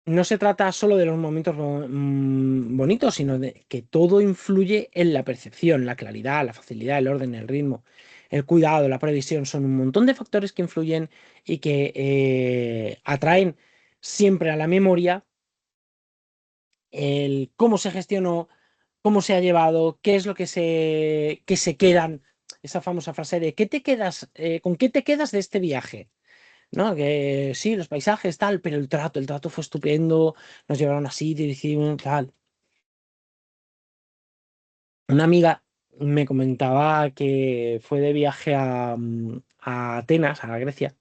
A: No se trata solo de los momentos bonitos, sino de que todo influye en la percepción, la claridad, la facilidad, el orden, el ritmo, el cuidado, la previsión. Son un montón de factores que influyen y que atraen siempre a la memoria el cómo se gestionó, cómo se ha llevado, qué es lo que se quedan, esa famosa frase de ¿qué te quedas, con qué te quedas de este viaje? ¿No? Que sí, los paisajes, tal, pero el trato fue estupendo, nos llevaron así, hicimos tal. Una amiga me comentaba que fue de viaje a Atenas, a Grecia,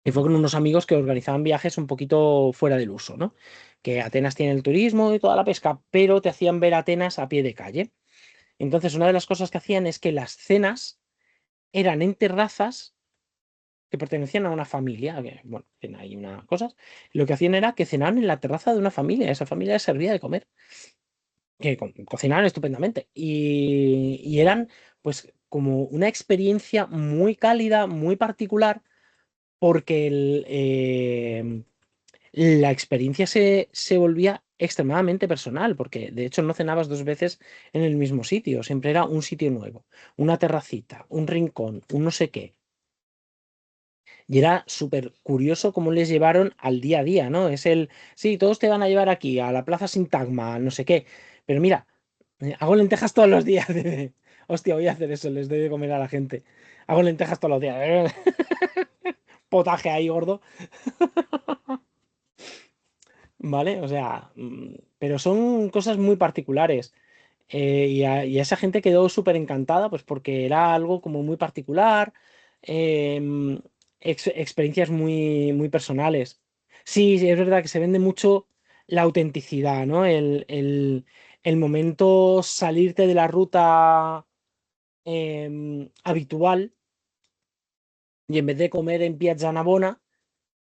A: y fue con unos amigos que organizaban viajes un poquito fuera del uso, ¿no? Que Atenas tiene el turismo y toda la pesca, pero te hacían ver Atenas a pie de calle. Entonces, una de las cosas que hacían es que las cenas eran en terrazas que pertenecían a una familia, que, bueno, tiene ahí unas cosas. Lo que hacían era que cenaban en la terraza de una familia, esa familia les servía de comer, que cocinaban estupendamente. Y eran, pues, como una experiencia muy cálida, muy particular, porque la experiencia se volvía extremadamente personal, porque de hecho no cenabas dos veces en el mismo sitio, siempre era un sitio nuevo, una terracita, un rincón, un no sé qué. Y era súper curioso cómo les llevaron al día a día, ¿no? Sí, todos te van a llevar aquí, a la Plaza Sintagma, no sé qué. Pero mira, hago lentejas todos los días. Hostia, voy a hacer eso, les doy de comer a la gente. Hago lentejas todos los días. Potaje ahí gordo, ¿vale? O sea, pero son cosas muy particulares. Y a esa gente quedó súper encantada, pues porque era algo como muy particular, em, experiencias muy personales. Sí, sí, es verdad que se vende mucho la autenticidad, ¿no? El momento salirte de la ruta habitual y en vez de comer en Piazza Navona,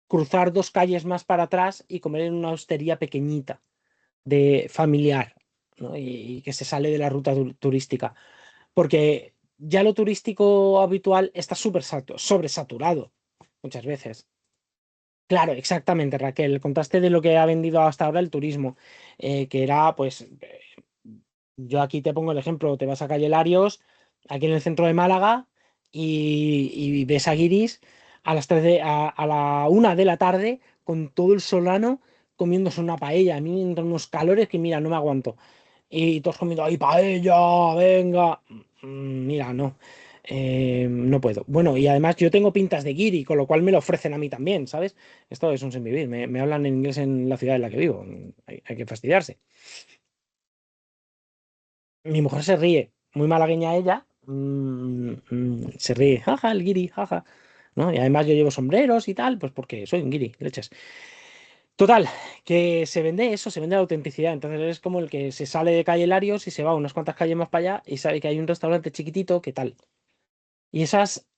A: cruzar dos calles más para atrás y comer en una hostería pequeñita, de familiar, ¿no? Y que se sale de la ruta turística. Porque ya lo turístico habitual está sobresaturado muchas veces. Claro, exactamente, Raquel. El contraste de lo que ha vendido hasta ahora el turismo, que era, pues, yo aquí te pongo el ejemplo, te vas a Calle Larios, aquí en el centro de Málaga, y ves a guiris a las 3 a la 1 de la tarde con todo el solano comiéndose una paella. A mí me entran unos calores que, mira, no me aguanto. Y todos comiendo, ¡ay, paella! ¡Venga! Mira, no. No puedo. Bueno, y además yo tengo pintas de guiri, con lo cual me lo ofrecen a mí también, ¿sabes? Esto es un sin vivir. Me hablan en inglés en la ciudad en la que vivo. Hay que fastidiarse. Mi mujer se ríe, muy malagueña ella, se ríe, jaja, el guiri, jaja, ¿no? Y además yo llevo sombreros y tal, pues porque soy un guiri, leches. Total, que se vende eso, se vende la autenticidad. Entonces es como el que se sale de calle Larios y se va unas cuantas calles más para allá y sabe que hay un restaurante chiquitito, ¿qué tal? Y esas,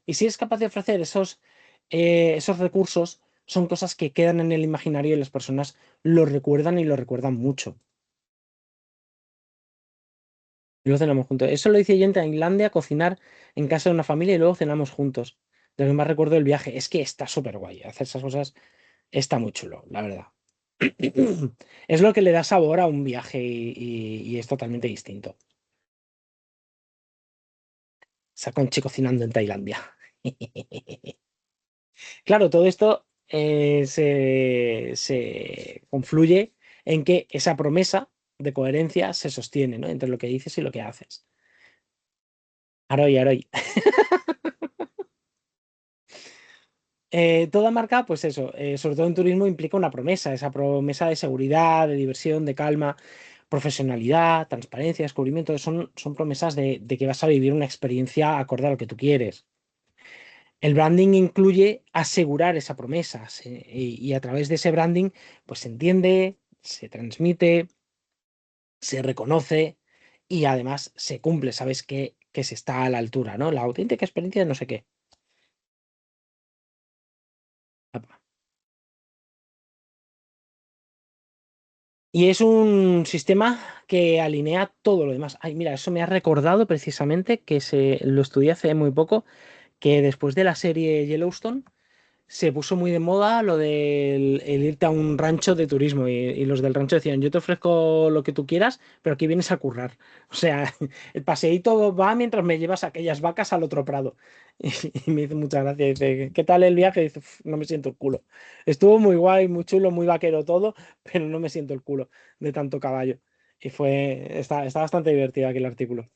A: y si es capaz de ofrecer esos recursos, son cosas que quedan en el imaginario y las personas lo recuerdan y lo recuerdan mucho. Y luego cenamos juntos. Eso lo hice yo en Tailandia, cocinar en casa de una familia y luego cenamos juntos. De lo que más recuerdo del viaje. Es que está súper guay. Hacer esas cosas está muy chulo, la verdad. Es lo que le da sabor a un viaje y es totalmente distinto. Saconchi cocinando en Tailandia. Claro, todo esto se confluye en que esa promesa de coherencia se sostiene, ¿no? Entre lo que dices y lo que haces. Aroy, aroy. Toda marca, pues eso, sobre todo en turismo, implica una promesa, esa promesa de seguridad, de diversión, de calma, profesionalidad, transparencia, descubrimiento, son promesas de que vas a vivir una experiencia acorde a lo que tú quieres. El branding incluye asegurar esa promesa y a través de ese branding, pues se entiende, se transmite, se reconoce y además se cumple, sabes que se está a la altura, ¿no? La auténtica experiencia de no sé qué. Y es un sistema que alinea todo lo demás. Ay, mira, eso me ha recordado precisamente que lo estudié hace muy poco, que después de la serie Yellowstone se puso muy de moda lo del el irte a un rancho de turismo y los del rancho decían, yo te ofrezco lo que tú quieras, pero aquí vienes a currar. O sea, el paseíto va mientras me llevas aquellas vacas al otro prado. Y me hizo mucha gracia. Dice, ¿qué tal el viaje? Dice, no me siento el culo. Estuvo muy guay, muy chulo, muy vaquero todo, pero no me siento el culo de tanto caballo. Está bastante divertido aquí el artículo.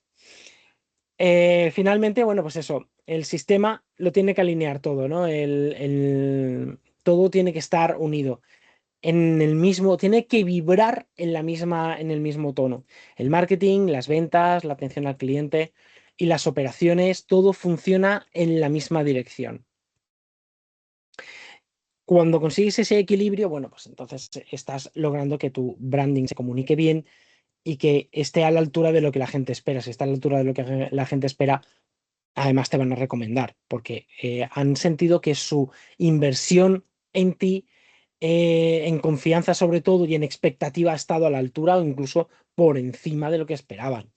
A: Finalmente, bueno, pues eso, el sistema lo tiene que alinear todo, ¿no? Todo tiene que estar unido en el mismo, tiene que vibrar en el mismo tono. El marketing, las ventas, la atención al cliente y las operaciones, todo funciona en la misma dirección. Cuando consigues ese equilibrio, bueno, pues entonces estás logrando que tu branding se comunique bien y que esté a la altura de lo que la gente espera. Si está a la altura de lo que la gente espera, además te van a recomendar, porque han sentido que su inversión en ti, en confianza sobre todo y en expectativa ha estado a la altura o incluso por encima de lo que esperaban.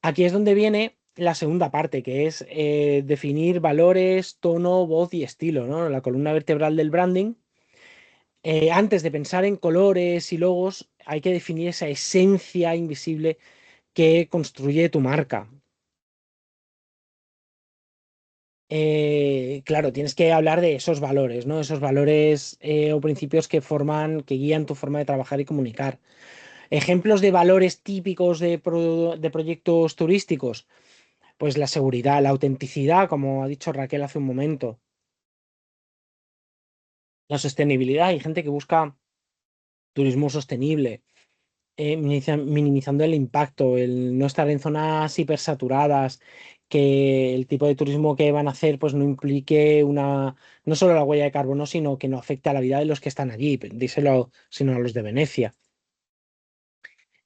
A: Aquí es donde viene la segunda parte, que es definir valores, tono, voz y estilo, ¿no? La columna vertebral del branding. Antes de pensar en colores y logos, hay que definir esa esencia invisible que construye tu marca. claro, tienes que hablar de esos valores, ¿no? Esos valores o principios que forman, que guían tu forma de trabajar y comunicar. Ejemplos de valores típicos de proyectos turísticos, pues la seguridad, la autenticidad, como ha dicho Raquel hace un momento, la sostenibilidad. Hay gente que busca turismo sostenible, minimizando el impacto, el no estar en zonas hipersaturadas, que el tipo de turismo que van a hacer pues no implique no solo la huella de carbono, sino que no afecte a la vida de los que están allí, díselo, sino a los de Venecia.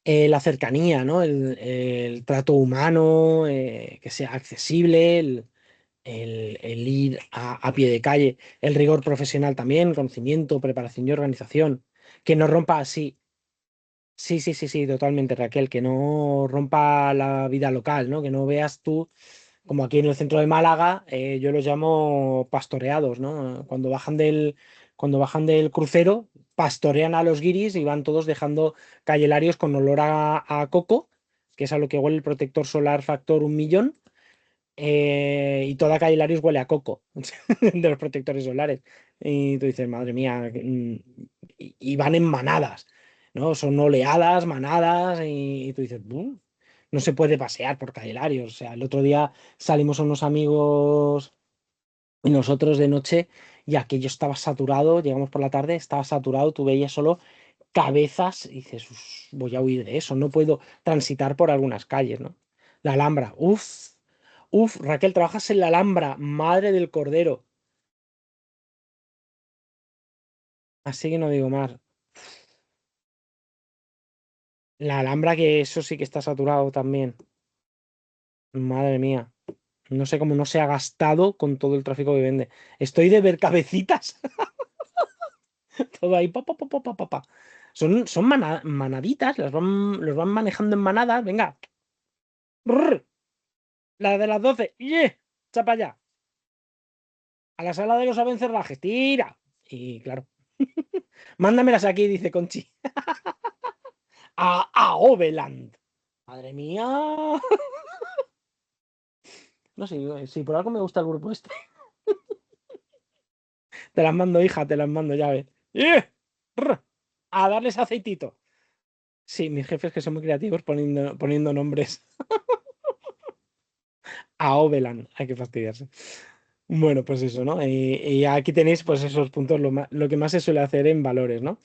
A: La cercanía, ¿no? El trato humano, que sea accesible, el ir a pie de calle, el rigor profesional también, conocimiento, preparación y organización, que no rompa así. Sí, sí, sí, sí, totalmente, Raquel, que no rompa la vida local, ¿no? Que no veas tú, como aquí en el centro de Málaga, yo los llamo pastoreados, ¿no? Cuando bajan del crucero, pastorean a los guiris y van todos dejando cayelarios con olor a coco, que es a lo que huele el protector solar factor 1.000.000, y toda calle Larios huele a coco de los protectores solares. Y tú dices, madre mía, y van en manadas, ¿no? Son oleadas, manadas, y tú dices, no se puede pasear por calle Larios. O sea, el otro día salimos unos amigos y nosotros de noche, y aquello estaba saturado, llegamos por la tarde, estaba saturado, tú veías solo cabezas y dices, voy a huir de eso, no puedo transitar por algunas calles, ¿no? La Alhambra, uff, Raquel, trabajas en la Alhambra, madre del Cordero, así que no digo más. La Alhambra, que eso sí que está saturado también, madre mía. No sé cómo no se ha gastado con todo el tráfico que vende. Estoy de ver cabecitas, todo ahí, pa, pa, pa, pa, pa, pa, pa. Son manaditas, los van manejando en manadas, venga. Brr, la de las 12, ¡yeah! Chapa allá. A la sala de los abencerrajes, tira. Y claro, mándamelas aquí, dice Conchi. A Oveland. Madre mía. No sé, si por algo me gusta el grupo este. Te las mando, hija, te las mando, ya ves. ¡Yeah! Brr, a darles aceitito. Sí, mis jefes que son muy creativos poniendo nombres a Oveland. Hay que fastidiarse. Bueno, pues eso, ¿no? Y aquí tenéis pues esos puntos, lo que más se suele hacer en valores, ¿no?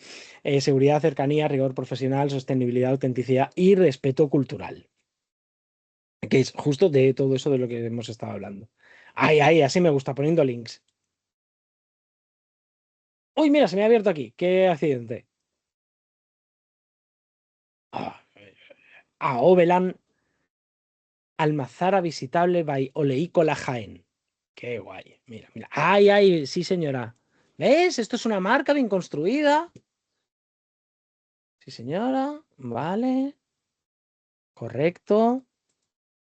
A: Seguridad, cercanía, rigor profesional, sostenibilidad, autenticidad y respeto cultural, que es justo de todo eso de lo que hemos estado hablando. Ay, ay, así me gusta, poniendo links. Uy, mira, se me ha abierto aquí. Qué accidente. Ah, a Oveland, Almazara visitable by Oleícola Jaén. Qué guay. Mira, mira. Ay, ay, sí, señora. ¿Ves? Esto es una marca bien construida. Sí, señora. Vale. Correcto.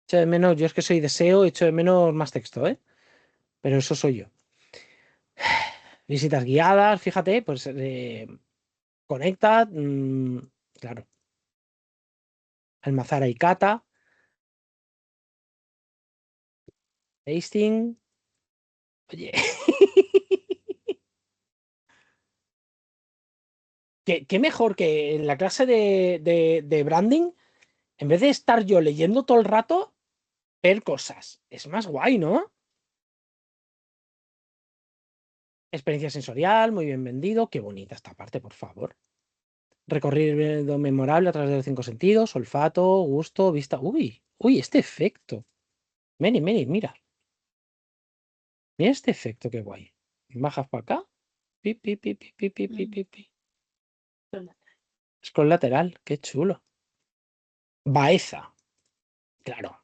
A: Echo de menos, yo es que soy deseo, echo de menos más texto, ¿eh? Pero eso soy yo. Visitas guiadas, fíjate, pues conecta, claro, Almazara y Cata, tasting. Oye, ¿qué mejor que en la clase de branding, en vez de estar yo leyendo todo el rato, ver cosas? Es más guay, ¿no? Experiencia sensorial, muy bien vendido. Qué bonita esta parte, por favor. Recorrido memorable a través de los cinco sentidos, olfato, gusto, vista. Uy, uy, este efecto. Meni, Meni, mira. Mira este efecto, qué guay. Bajas para acá. Pi, pi, pi, pi, pi, pi, pi, pi, pi. Scroll lateral, qué chulo. Baeza, claro.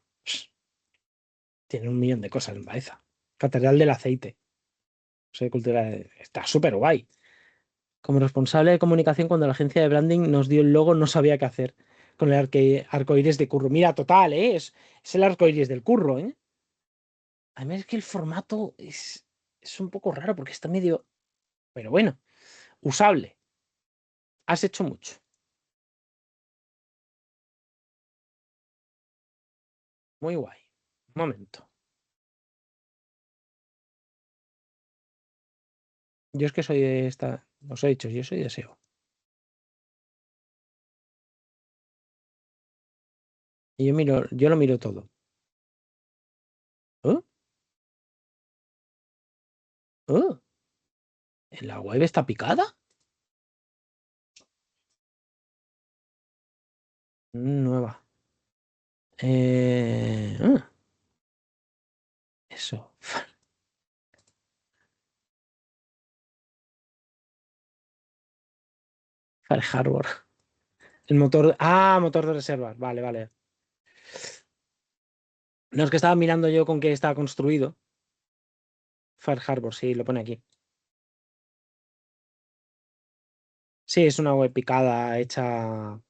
A: Tiene 1.000.000 de cosas en Baeza. Catedral del aceite. Soy cultura. Está súper guay. Como responsable de comunicación, cuando la agencia de branding nos dio el logo, no sabía qué hacer con el arcoíris de curro. Mira, total, ¿eh? Es el arcoíris del curro, ¿eh? A mí es que el formato es un poco raro porque está medio. Pero bueno, usable. Has hecho mucho. Muy guay. Un momento. Yo es que soy de esta, os he dicho, yo soy de SEO. Y yo lo miro todo. ¿Oh? ¿Oh? ¿La web está picada? Nueva. Eso. Fire Harbor. El motor. Ah, motor de reservas. Vale, vale. No es que estaba mirando yo con qué está construido. Fire Harbor, sí, lo pone aquí. Sí, es una web picada, hecha.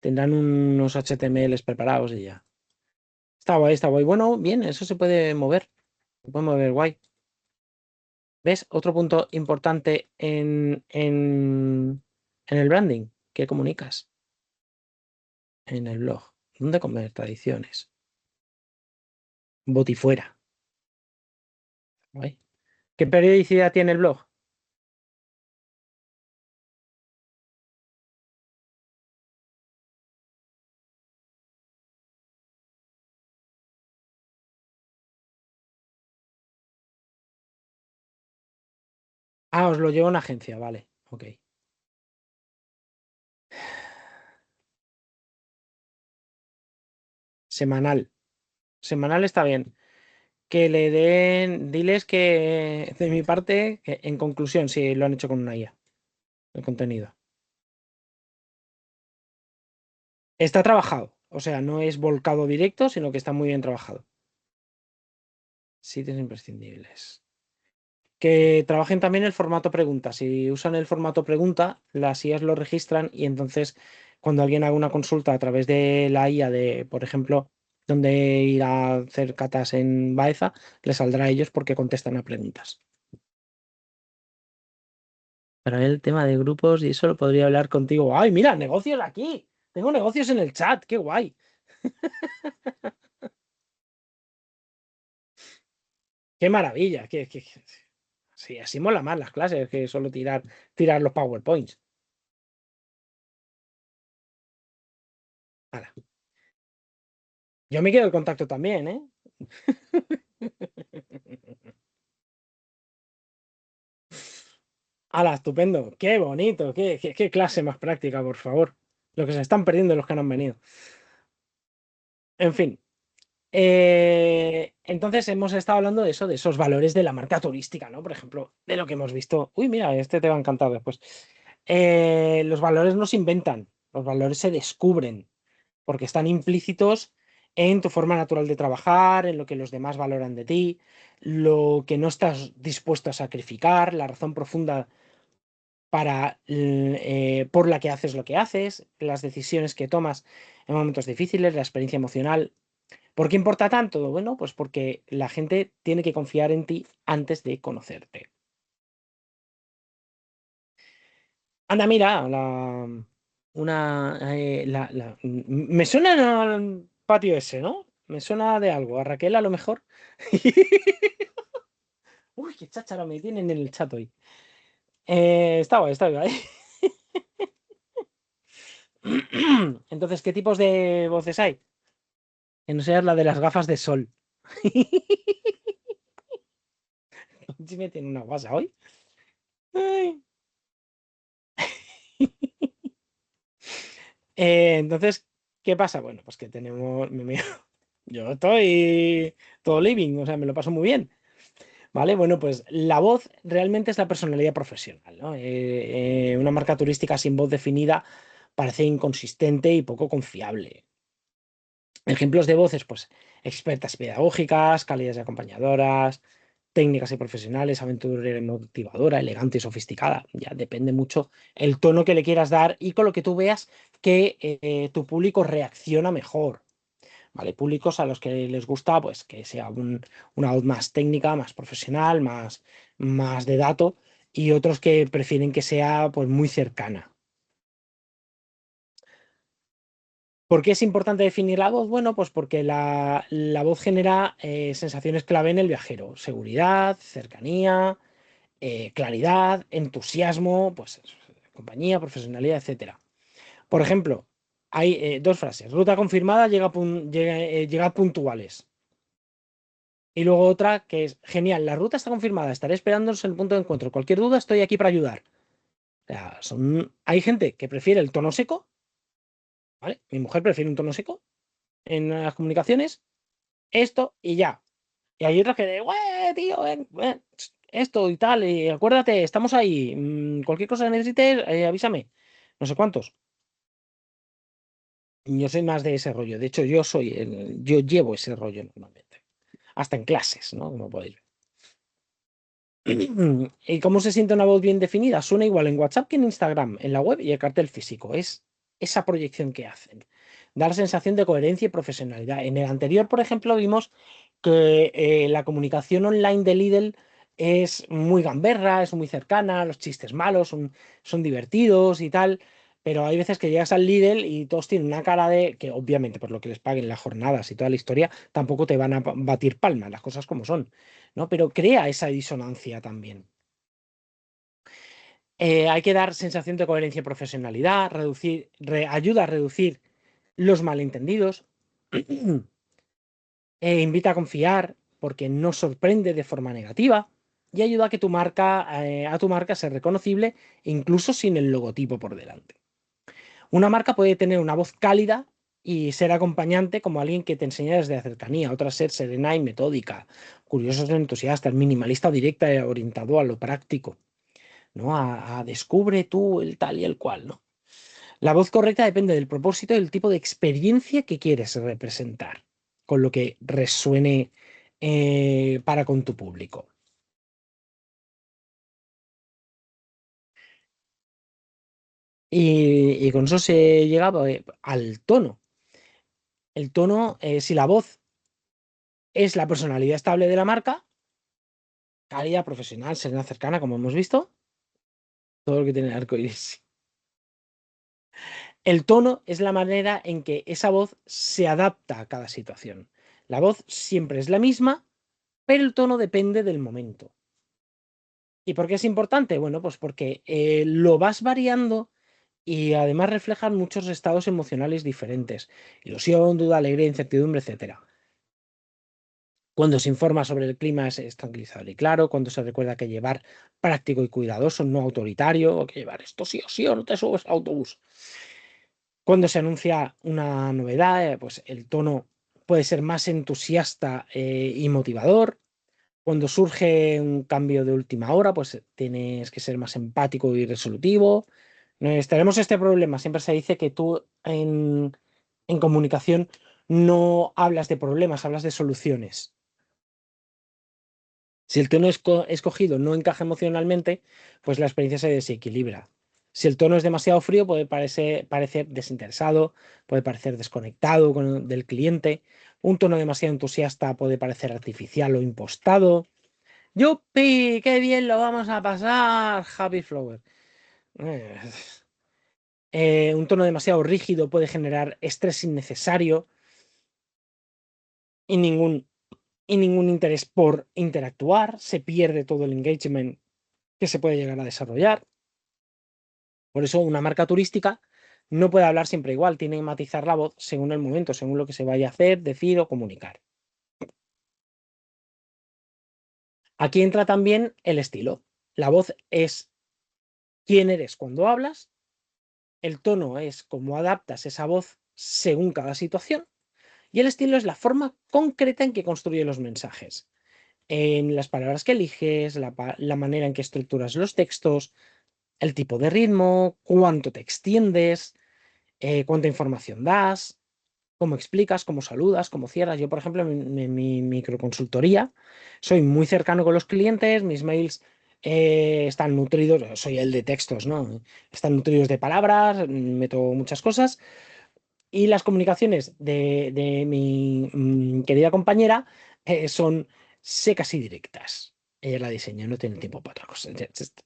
A: Tendrán unos HTMLs preparados y ya. Está guay, está guay. Bueno, bien, eso se puede mover. Se puede mover guay. ¿Ves? Otro punto importante en el branding. ¿Qué comunicas? En el blog. ¿Dónde comer tradiciones? Botifuera. Guay. ¿Qué periodicidad tiene el blog? Ah, os lo lleva una agencia, vale. Ok. Semanal. Semanal está bien. Que le den, diles que de mi parte, que en conclusión, si lo han hecho con una IA, el contenido. Está trabajado, o sea, no es volcado directo, sino que está muy bien trabajado. Sitios imprescindibles. Que trabajen también el formato pregunta. Si usan el formato pregunta, las IAs lo registran y entonces cuando alguien haga una consulta a través de la IA de, por ejemplo, donde ir a hacer catas en Baeza, les saldrá a ellos porque contestan a preguntas. Para ver el tema de grupos y eso lo podría hablar contigo. ¡Ay, mira, negocios aquí! Tengo negocios en el chat, qué guay. Qué maravilla. Sí, así mola más las clases que solo tirar los PowerPoints. Hala. Yo me quedo el contacto también, ¿eh? ¡Hala, estupendo! ¡Qué bonito! ¡Qué clase más práctica, por favor! Lo que se están perdiendo los que no han venido. En fin. Entonces hemos estado hablando de eso, de esos valores de la marca turística, ¿no? Por ejemplo, de lo que hemos visto. Uy, mira, este te va a encantar después. Los valores no se inventan, los valores se descubren, porque están implícitos en tu forma natural de trabajar, en lo que los demás valoran de ti, lo que no estás dispuesto a sacrificar, la razón profunda por la que haces lo que haces, las decisiones que tomas en momentos difíciles, la experiencia emocional. ¿Por qué importa tanto? Bueno, pues porque la gente tiene que confiar en ti antes de conocerte. Anda, mira, me suena al patio ese, ¿no? Me suena de algo. A Raquel a lo mejor. Uy, qué cháchara me tienen en el chat hoy. Está guay, está guay. Entonces, ¿qué tipos de voces hay? Que no seas la de las gafas de sol. Si me tiene una guasa hoy. Ay. Entonces, ¿qué pasa? Bueno, pues que tenemos. Yo estoy todo living, o sea, me lo paso muy bien. ¿Vale? Bueno, pues la voz realmente es la personalidad profesional, ¿no? Una marca turística sin voz definida parece inconsistente y poco confiable. Ejemplos de voces, pues expertas pedagógicas, cálidas y acompañadoras, técnicas y profesionales, aventurera y motivadora, elegante y sofisticada. Ya depende mucho el tono que le quieras dar y con lo que tú veas que tu público reacciona mejor. ¿Vale? Públicos a los que les gusta, pues que sea una voz más técnica, más profesional, más de dato, y otros que prefieren que sea pues muy cercana. ¿Por qué es importante definir la voz? Bueno, pues porque la voz genera sensaciones clave en el viajero. Seguridad, cercanía, claridad, entusiasmo, pues compañía, profesionalidad, etcétera. Por ejemplo, hay dos frases. Ruta confirmada, llegad puntuales. Y luego otra que es, genial, la ruta está confirmada, estaré esperándonos en el punto de encuentro. Cualquier duda, estoy aquí para ayudar. O sea, hay gente que prefiere el tono seco, ¿vale? Mi mujer prefiere un tono seco en las comunicaciones, esto y ya. Y hay otros que de, tío, esto y tal, y acuérdate, estamos ahí. Cualquier cosa que necesites, avísame. No sé cuántos. Yo soy más de ese rollo. De hecho, yo llevo ese rollo normalmente. Hasta en clases, ¿no? Como podéis ver. ¿Y cómo se siente una voz bien definida? Suena igual en WhatsApp que en Instagram, en la web y el cartel físico. Es esa proyección que hacen. Dar sensación de coherencia y profesionalidad. En el anterior, por ejemplo, vimos que la comunicación online de Lidl es muy gamberra, es muy cercana, los chistes malos son divertidos y tal. Pero hay veces que llegas al Lidl y todos tienen una cara de que, obviamente, por lo que les paguen las jornadas y toda la historia, tampoco te van a batir palmas, las cosas como son. ¿No? Pero crea esa disonancia también. Hay que dar sensación de coherencia y profesionalidad, ayuda a reducir los malentendidos, invita a confiar porque no sorprende de forma negativa y ayuda a que a tu marca sea reconocible incluso sin el logotipo por delante. Una marca puede tener una voz cálida y ser acompañante como alguien que te enseña desde la cercanía, otra ser serena y metódica, curiosos y entusiastas, minimalista o directa, orientado a lo práctico, ¿no? A descubre tú el tal y el cual, ¿no? La voz correcta depende del propósito y del tipo de experiencia que quieres representar, con lo que resuene para con tu público. Y con eso se llega al tono. El tono, si la voz es la personalidad estable de la marca, cálida, profesional, serena, cercana, como hemos visto, todo lo que tiene el arco iris. El tono es la manera en que esa voz se adapta a cada situación. La voz siempre es la misma, pero el tono depende del momento. ¿Y por qué es importante? Bueno, pues porque lo vas variando y además reflejan muchos estados emocionales diferentes. Ilusión, duda, alegría, incertidumbre, etcétera. Cuando se informa sobre el clima es tranquilizador y claro, cuando se recuerda que llevar práctico y cuidadoso, no autoritario, o que llevar esto sí o no te subes al autobús. Cuando se anuncia una novedad, pues el tono puede ser más entusiasta y motivador. Cuando surge un cambio de última hora, pues tienes que ser más empático y resolutivo. Tenemos este problema. Siempre se dice que tú en comunicación no hablas de problemas, hablas de soluciones. Si el tono escogido no encaja emocionalmente, pues la experiencia se desequilibra. Si el tono es demasiado frío, puede parecer desinteresado, puede parecer desconectado del cliente. Un tono demasiado entusiasta puede parecer artificial o impostado. ¡Yupi! ¡Qué bien lo vamos a pasar! Happy Flower. Eh, un tono demasiado rígido puede generar estrés innecesario y ningún interés por interactuar. Se pierde todo el engagement que se puede llegar a desarrollar. Por eso una marca turística no puede hablar siempre igual, tiene que matizar la voz según el momento, según lo que se vaya a hacer, decir o comunicar. Aquí entra también el estilo. La voz es quién eres cuando hablas, el tono es cómo adaptas esa voz según cada situación y el estilo es la forma concreta en que construye los mensajes. En las palabras que eliges, la manera en que estructuras los textos, el tipo de ritmo, cuánto te extiendes, cuánta información das, cómo explicas, cómo saludas, cómo cierras. Yo, por ejemplo, en mi microconsultoría soy muy cercano con los clientes, mis mails están nutridos, soy el de textos, ¿no? Están nutridos de palabras, meto muchas cosas. Y las comunicaciones de mi querida compañera son secas y directas. Ella la diseña, no tiene tiempo para otra cosa.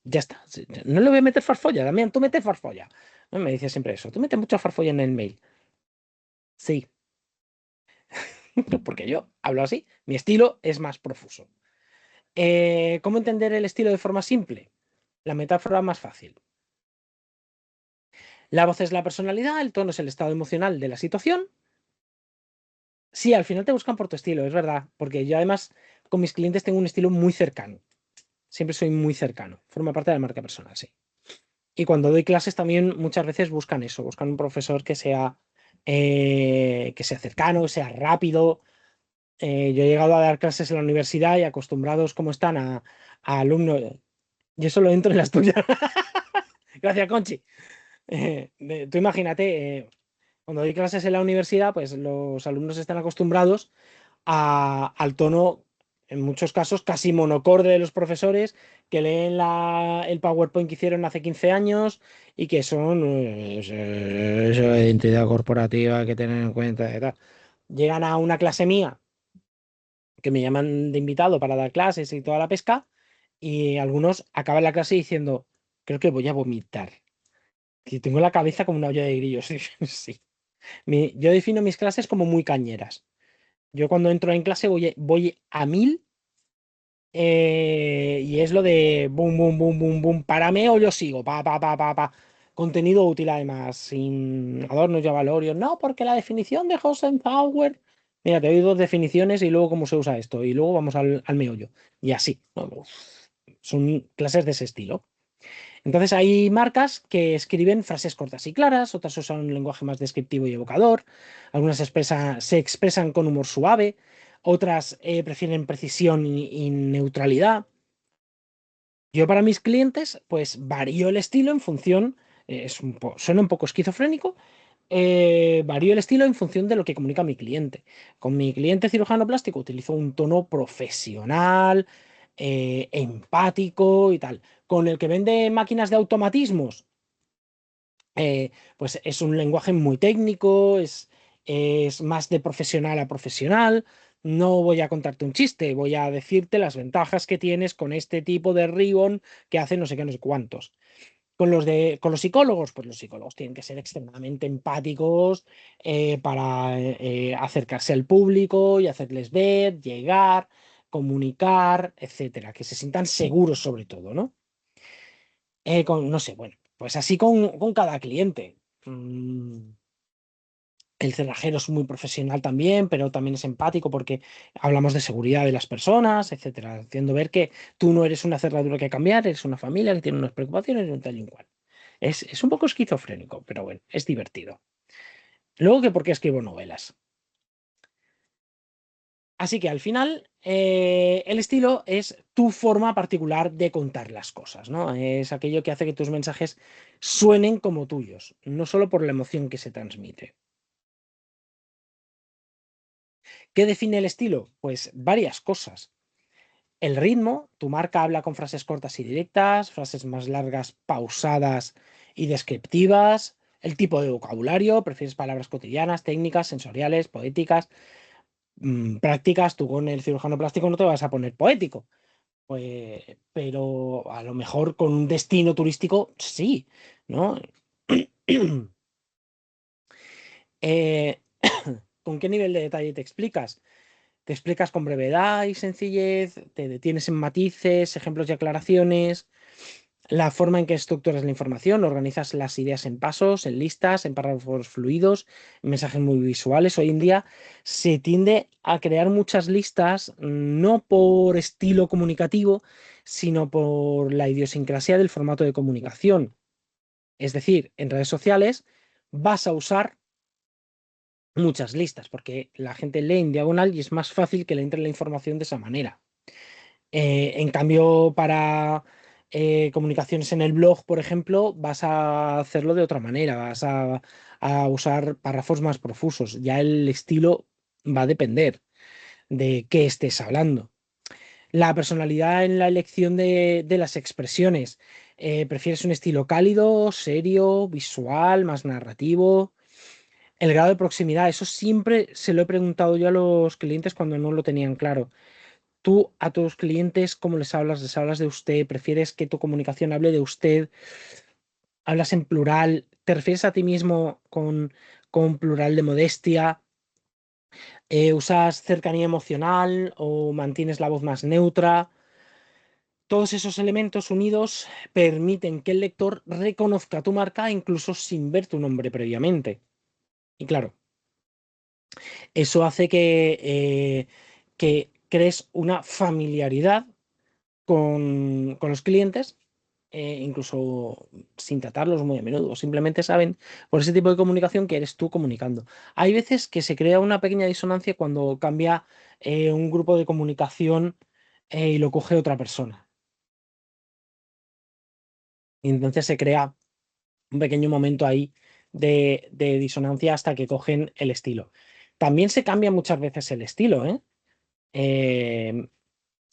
A: Ya está. No le voy a meter farfolla, Damián, tú metes farfolla. Me dice siempre eso. Tú metes mucha farfolla en el mail. Sí, porque yo hablo así. Mi estilo es más profuso. ¿Cómo entender el estilo de forma simple? La metáfora más fácil. La voz es la personalidad, el tono es el estado emocional de la situación. Sí, al final te buscan por tu estilo, es verdad, porque yo además con mis clientes tengo un estilo muy cercano. Siempre soy muy cercano, forma parte de la marca personal, sí. Y cuando doy clases también muchas veces buscan eso, buscan un profesor que sea cercano, que sea rápido. Yo he llegado a dar clases en la universidad y acostumbrados como están a alumnos, yo solo entro en las tuyas. Gracias, Conchi. Tú imagínate, cuando doy clases en la universidad, pues los alumnos están acostumbrados al tono, en muchos casos, casi monocorde de los profesores que leen el PowerPoint que hicieron hace 15 años y que son eso de identidad corporativa que tener en cuenta y tal. Llegan a una clase mía que me llaman de invitado para dar clases y toda la pesca y algunos acaban la clase diciendo, creo que voy a vomitar. Que tengo la cabeza como una olla de grillos. Sí. Yo defino mis clases como muy cañeras. Yo cuando entro en clase voy a 1000 y es lo de boom, boom, boom, boom, boom, párame o yo sigo, pa, pa, pa, pa, pa. Contenido útil además, sin adornos y avalorios. No, porque la definición de Eisenhower. Mira, te doy dos definiciones y luego cómo se usa esto. Y luego vamos al meollo. Y así, ¿no? Son clases de ese estilo. Entonces hay marcas que escriben frases cortas y claras, otras usan un lenguaje más descriptivo y evocador, algunas se expresan con humor suave, otras prefieren precisión y neutralidad. Yo para mis clientes, pues varío el estilo en función, suena un poco esquizofrénico, varío el estilo en función de lo que comunica mi cliente. Con mi cliente cirujano plástico utilizo un tono profesional, empático y tal. Con el que vende máquinas de automatismos, pues es un lenguaje muy técnico, es más de profesional a profesional. No voy a contarte un chiste, voy a decirte las ventajas que tienes con este tipo de ribbon que hace no sé qué, no sé cuántos. Con los psicólogos, pues los psicólogos tienen que ser extremadamente empáticos para acercarse al público y hacerles ver, llegar, comunicar, etcétera, que se sientan seguros sobre todo, ¿no? No sé, bueno, pues así con cada cliente. Mm, El cerrajero es muy profesional también, pero también es empático porque hablamos de seguridad de las personas, etcétera, haciendo ver que tú no eres una cerradura que cambiar, eres una familia que tiene unas preocupaciones y un tal y un cual. Es un poco esquizofrénico, pero bueno, es divertido. Luego que por qué escribo novelas. Así que al final, el estilo es tu forma particular de contar las cosas, ¿no? Es aquello que hace que tus mensajes suenen como tuyos, no solo por la emoción que se transmite. ¿Qué define el estilo? Pues varias cosas. El ritmo, tu marca habla con frases cortas y directas, frases más largas, pausadas y descriptivas. El tipo de vocabulario, prefieres palabras cotidianas, técnicas, sensoriales, poéticas, prácticas. Tú con el cirujano plástico no te vas a poner poético, pues, pero a lo mejor con un destino turístico sí, ¿no? Eh, ¿Con qué nivel de detalle te explicas? Te explicas con brevedad y sencillez, te detienes en matices, ejemplos y aclaraciones, la forma en que estructuras la información, organizas las ideas en pasos, en listas, en párrafos fluidos, en mensajes muy visuales. Hoy en día se tiende a crear muchas listas, no por estilo comunicativo, sino por la idiosincrasia del formato de comunicación. Es decir, en redes sociales vas a usar muchas listas, porque la gente lee en diagonal y es más fácil que le entre la información de esa manera. En cambio, para comunicaciones en el blog, por ejemplo, vas a hacerlo de otra manera, a usar párrafos más profusos. Ya el estilo va a depender de qué estés hablando. La personalidad en la elección de las expresiones. ¿Prefieres un estilo cálido, serio, visual, más narrativo? El grado de proximidad, eso siempre se lo he preguntado yo a los clientes cuando no lo tenían claro. Tú a tus clientes, ¿cómo les hablas? ¿Les hablas de usted? ¿Prefieres que tu comunicación hable de usted? ¿Hablas en plural? ¿Te refieres a ti mismo con plural de modestia? ¿Usas cercanía emocional o mantienes la voz más neutra? Todos esos elementos unidos permiten que el lector reconozca tu marca incluso sin ver tu nombre previamente. Y claro, eso hace que crees una familiaridad con los clientes, incluso sin tratarlos muy a menudo. Simplemente saben por ese tipo de comunicación que eres tú comunicando. Hay veces que se crea una pequeña disonancia cuando cambia un grupo de comunicación y lo coge otra persona. Y entonces se crea un pequeño momento ahí de disonancia hasta que cogen el estilo. También se cambia muchas veces el estilo, ¿eh? Eh,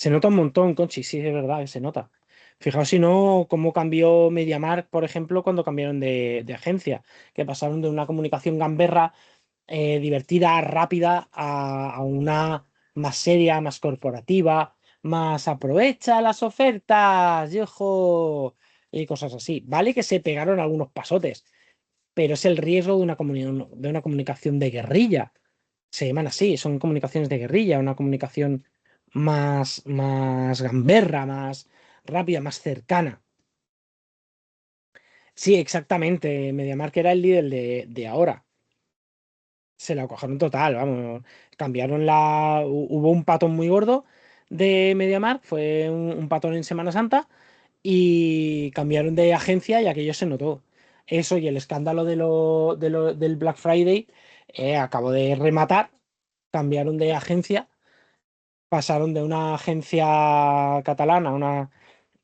A: Se nota un montón, Conchi, sí, es verdad que se nota. Fijaos si no, cómo cambió MediaMarkt, por ejemplo, cuando cambiaron de agencia, que pasaron de una comunicación gamberra, divertida, rápida, a una más seria, más corporativa, más aprovecha las ofertas, y cosas así. Vale que se pegaron algunos pasotes, pero es el riesgo de de una comunicación de guerrilla. Se llaman así, son comunicaciones de guerrilla, una comunicación más gamberra, más rápida, más cercana. Sí, exactamente. MediaMarkt era el líder de ahora. Se la cojaron total, vamos. Cambiaron hubo un patón muy gordo de MediaMarkt, fue un patón en Semana Santa, y cambiaron de agencia y aquello se notó. Eso y el escándalo del Black Friday acabó de rematar, cambiaron de agencia, pasaron de una agencia catalana,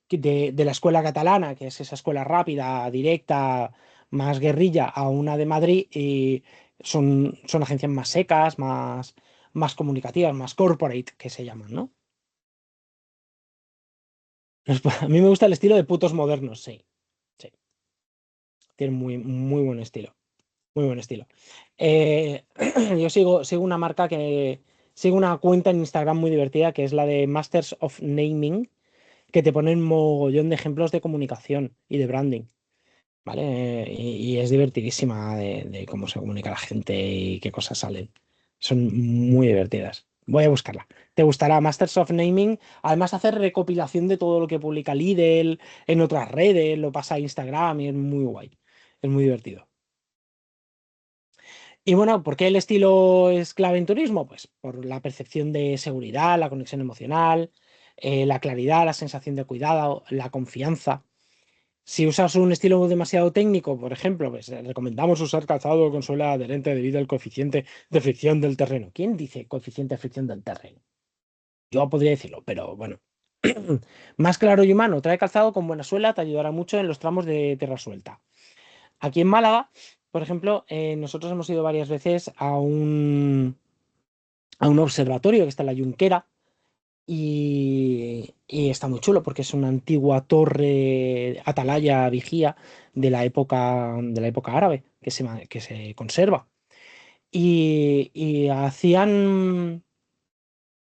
A: de la escuela catalana, que es esa escuela rápida, directa, más guerrilla, a una de Madrid, y son agencias más secas, más comunicativas, más corporate, que se llaman, ¿no? A mí me gusta el estilo de putos modernos, sí. Sí, tiene muy buen estilo. Muy buen estilo. Eh, yo sigo una marca sigo una cuenta en Instagram muy divertida que es la de Masters of Naming, que te ponen mogollón de ejemplos de comunicación y de branding, ¿vale? Y es divertidísima de cómo se comunica la gente y qué cosas salen. Son muy divertidas. Voy a buscarla. Te gustará Masters of Naming. Además, hacer recopilación de todo lo que publica Lidl en otras redes, lo pasa a Instagram y es muy guay. Es muy divertido. Y bueno, ¿por qué el estilo es clave en turismo? Pues por la percepción de seguridad, la conexión emocional, la claridad, la sensación de cuidado, la confianza. Si usas un estilo demasiado técnico, por ejemplo, pues recomendamos usar calzado con suela adherente debido al coeficiente de fricción del terreno. ¿Quién dice coeficiente de fricción del terreno? Yo podría decirlo, pero bueno. Más claro y humano, trae calzado con buena suela, te ayudará mucho en los tramos de tierra suelta. Aquí en Málaga, por ejemplo, nosotros hemos ido varias veces a un observatorio que está en la Junquera, y está muy chulo porque es una antigua torre atalaya vigía de la época árabe que se conserva. Y hacían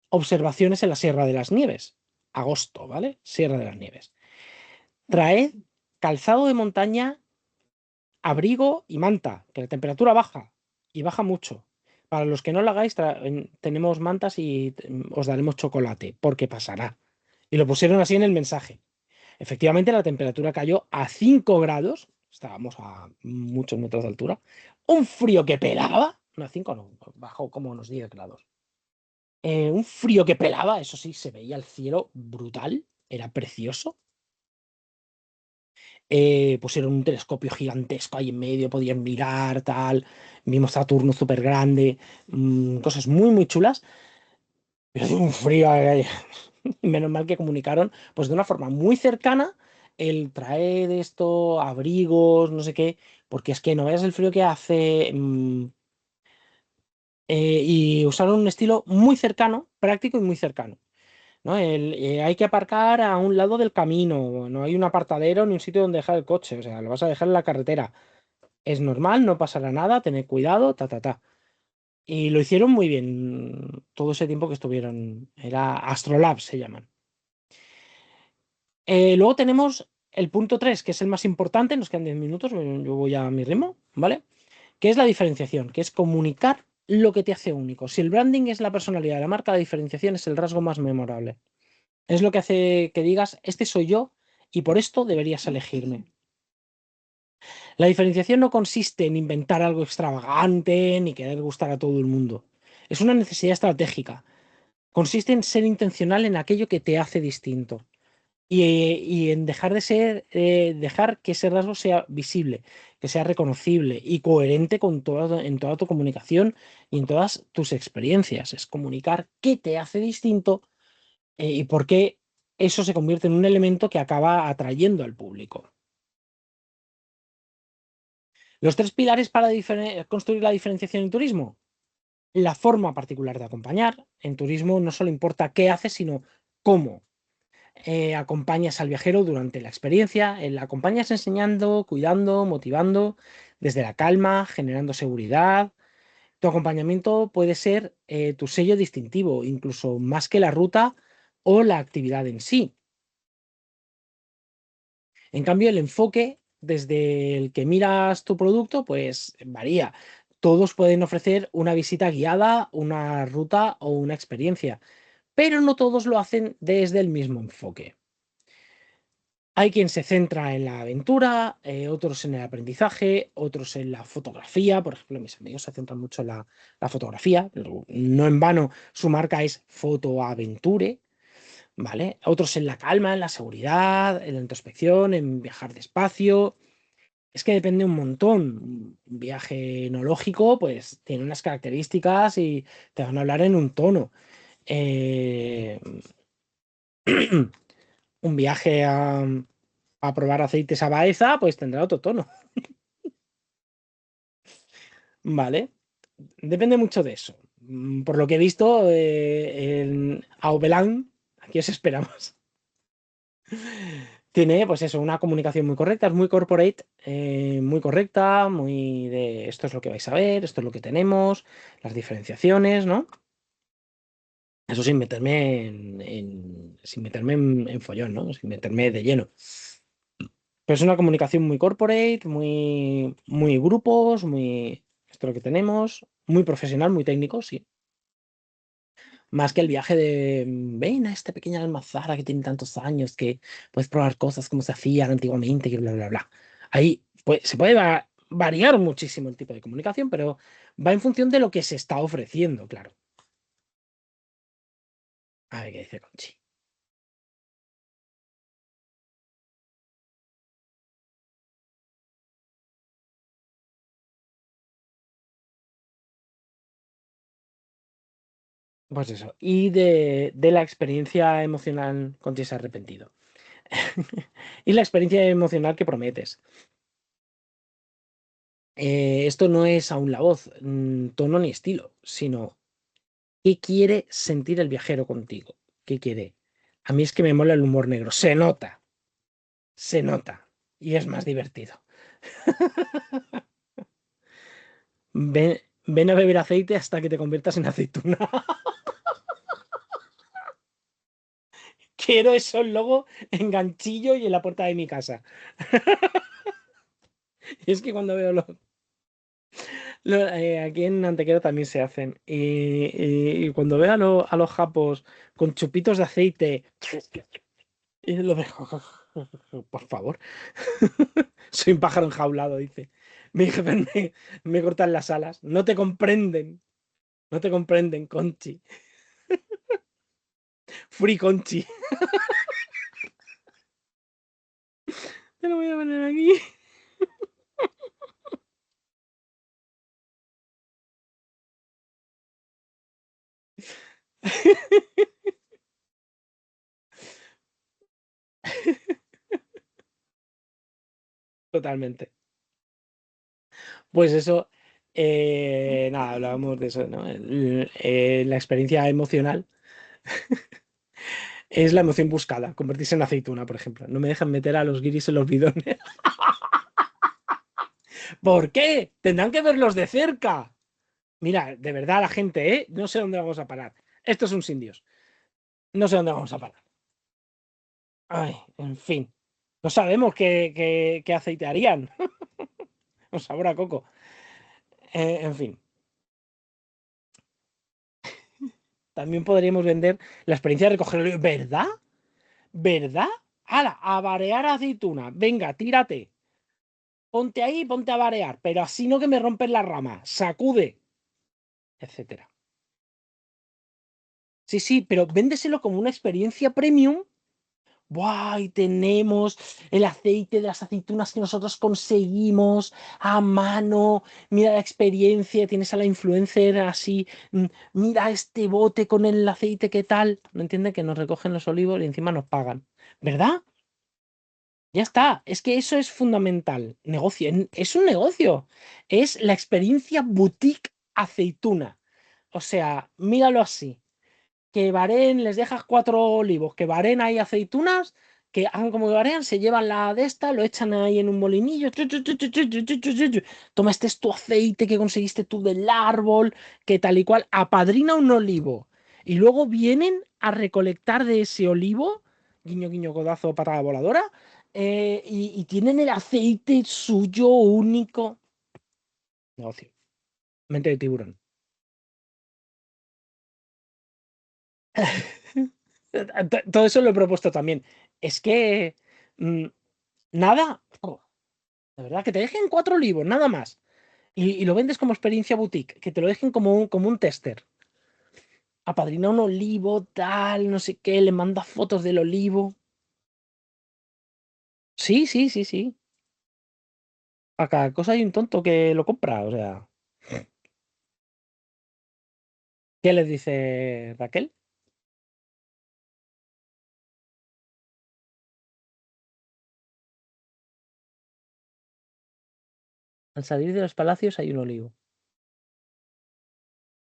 A: observaciones en la Sierra de las Nieves. Agosto, ¿vale? Sierra de las Nieves. Traed calzado de montaña, abrigo y manta, que la temperatura baja y baja mucho. Para los que no lo hagáis, tenemos mantas y os daremos chocolate, porque pasará. Y lo pusieron así en el mensaje. Efectivamente, la temperatura cayó a 5 grados, estábamos a muchos metros de altura, un frío que pelaba, no a 5 no, bajó como unos 10 grados. Un frío que pelaba, eso sí, se veía el cielo brutal, era precioso. Pusieron un telescopio gigantesco ahí en medio, podían mirar, tal. Vimos Saturno súper grande, cosas muy chulas, pero de un frío. Menos mal que comunicaron, pues de una forma muy cercana, el traer esto, abrigos, no sé qué, porque es que no veas el frío que hace. Y usaron un estilo muy cercano, práctico y muy cercano. ¿No? Hay que aparcar a un lado del camino, no hay un apartadero ni un sitio donde dejar el coche, o sea, lo vas a dejar en la carretera. Es normal, no pasará nada, tened cuidado, ta, ta, ta. Y lo hicieron muy bien todo ese tiempo que estuvieron. Era Astrolab, se llaman. Luego tenemos el punto 3 que es el más importante, nos quedan 10 minutos, yo voy a mi ritmo, ¿vale? Que es la diferenciación, que es comunicar lo que te hace único. Si el branding es la personalidad de la marca, la diferenciación es el rasgo más memorable. Es lo que hace que digas, este soy yo y por esto deberías elegirme. La diferenciación no consiste en inventar algo extravagante ni querer gustar a todo el mundo. Es una necesidad estratégica. Consiste en ser intencional en aquello que te hace distinto y en dejar de ser, dejar que ese rasgo sea visible, que sea reconocible y coherente con en toda tu comunicación y en todas tus experiencias. Es comunicar qué te hace distinto y por qué eso se convierte en un elemento que acaba atrayendo al público. Los tres pilares para construir la diferenciación en turismo. La forma particular de acompañar. En turismo no solo importa qué haces, sino cómo acompañas al viajero durante la experiencia. La acompañas enseñando, cuidando, motivando, desde la calma, generando seguridad. Tu acompañamiento puede ser tu sello distintivo, incluso más que la ruta o la actividad en sí. En cambio, el enfoque desde el que miras tu producto, pues varía. Todos pueden ofrecer una visita guiada, una ruta o una experiencia, pero no todos lo hacen desde el mismo enfoque. Hay quien se centra en la aventura, otros en el aprendizaje, otros en la fotografía. Por ejemplo, mis amigos se centran mucho en la fotografía, pero no en vano su marca es Fotoaventure, ¿vale? Otros en la calma, en la seguridad, en la introspección, en viajar despacio. Es que depende un montón. Un viaje enológico, pues tiene unas características y te van a hablar en un tono. Eh, un viaje a probar aceites a Baeza, pues tendrá otro tono, ¿vale? Depende mucho de eso. Por lo que he visto, en Aubelán, aquí os esperamos. Tiene, pues eso, una comunicación muy correcta, es muy corporate, muy correcta, muy de esto es lo que vais a ver, esto es lo que tenemos, las diferenciaciones, ¿no? Eso sin meterme sin meterme en follón, ¿no? Sin meterme de lleno. Pero es una comunicación muy corporate, muy grupos, muy esto es lo que tenemos, muy profesional, muy técnico, sí. Más que el viaje de ven a esta pequeña almazara que tiene tantos años, que puedes probar cosas como se hacían antiguamente, que bla, bla, bla. Ahí pues, se puede variar muchísimo el tipo de comunicación, pero va en función de lo que se está ofreciendo, claro. A ver qué dice Conchi. Pues eso. Y de la experiencia emocional, Conchi se ha arrepentido. Y la experiencia emocional que prometes. Esto no es aún la voz, tono ni estilo, sino qué quiere sentir el viajero contigo. ¿Qué quiere? A mí es que me mola el humor negro. Se nota. Y es más divertido. Ven, ven a beber aceite hasta que te conviertas en aceituna. Quiero eso luego en ganchillo y en la puerta de mi casa. Y es que cuando veo aquí en Antequera también se hacen. Y cuando veo a los japos con chupitos de aceite, y lo dejo. Por favor. Soy un pájaro enjaulado, dice. Mi jefe me cortan las alas. No te comprenden. No te comprenden, Conchi. Free Conchi. Te lo voy a poner aquí. Totalmente. Pues eso, nada, hablábamos de eso, ¿no? La experiencia emocional es la emoción buscada, convertirse en aceituna, por ejemplo. No me dejan meter a los guiris en los bidones. ¿Por qué? Tendrán que verlos de cerca. Mira, de verdad la gente, ¿eh? No sé dónde vamos a parar. Esto es un sin Dios. No sé dónde vamos a parar. Ay, en fin. No sabemos qué aceite harían. O sabor a coco. En fin. También podríamos vender la experiencia de recogerlo. ¿Verdad? ¿Verdad? ¡Hala! A varear aceituna. Venga, tírate. Ponte ahí, ponte a varear. Pero así no que me rompes la rama. Sacude, etcétera. Sí, sí, pero véndeselo como una experiencia premium. ¡Buah! Y tenemos el aceite de las aceitunas que nosotros conseguimos a mano. Mira la experiencia, tienes a la influencer así. Mira este bote con el aceite, ¿qué tal? ¿No entiende que nos recogen los olivos y encima nos pagan? ¿Verdad? Ya está. Es que eso es fundamental. Negocio. Es un negocio. Es la experiencia boutique aceituna. O sea, míralo así que Bahrein les dejas 4 olivos, que Bahrein hay aceitunas, que hagan como que Bahrein, se llevan la de esta, lo echan ahí en un molinillo. Toma, este es tu aceite que conseguiste tú del árbol, que tal y cual, apadrina un olivo. Y luego vienen a recolectar de ese olivo, guiño, guiño, codazo, patada voladora, y tienen el aceite suyo único. Negocio. Mente de tiburón. Todo eso lo he propuesto también. Es que mm, nada, de verdad, que te dejen 4 olivos, nada más. Y lo vendes como experiencia boutique, que te lo dejen como un tester. Apadrina un olivo, tal, no sé qué, le manda fotos del olivo. Sí, sí, sí, sí. A cada cosa hay un tonto que lo compra, o sea. ¿Qué les dice Raquel? Al salir de los palacios hay un olivo.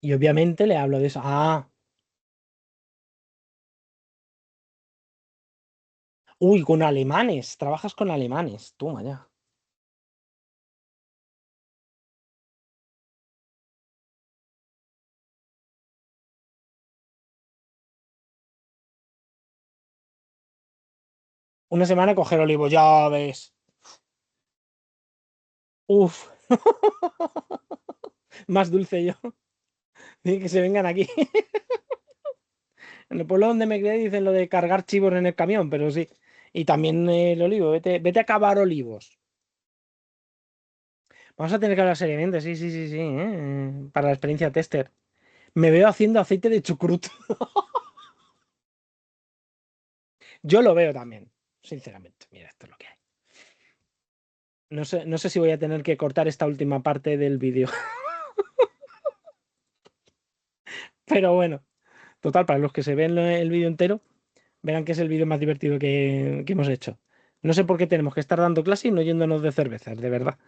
A: Y obviamente le hablo de eso. Ah, uy, con alemanes. Trabajas con alemanes. Toma ya. Una semana coger olivo, ya ves. Uf, más dulce yo. Que se vengan aquí. En el pueblo donde me crié dicen lo de cargar chivos en el camión, pero sí. Y también el olivo, vete a cavar olivos. Vamos a tener que hablar seriamente, sí, sí, sí, sí, para la experiencia tester. Me veo haciendo aceite de chucrut. Yo lo veo también, sinceramente. Mira, esto es lo que hay. No sé si voy a tener que cortar esta última parte del vídeo. Pero bueno, total, para los que se ven el vídeo entero, verán que es el vídeo más divertido que hemos hecho. No sé por qué tenemos que estar dando clase y no yéndonos de cervezas, de verdad,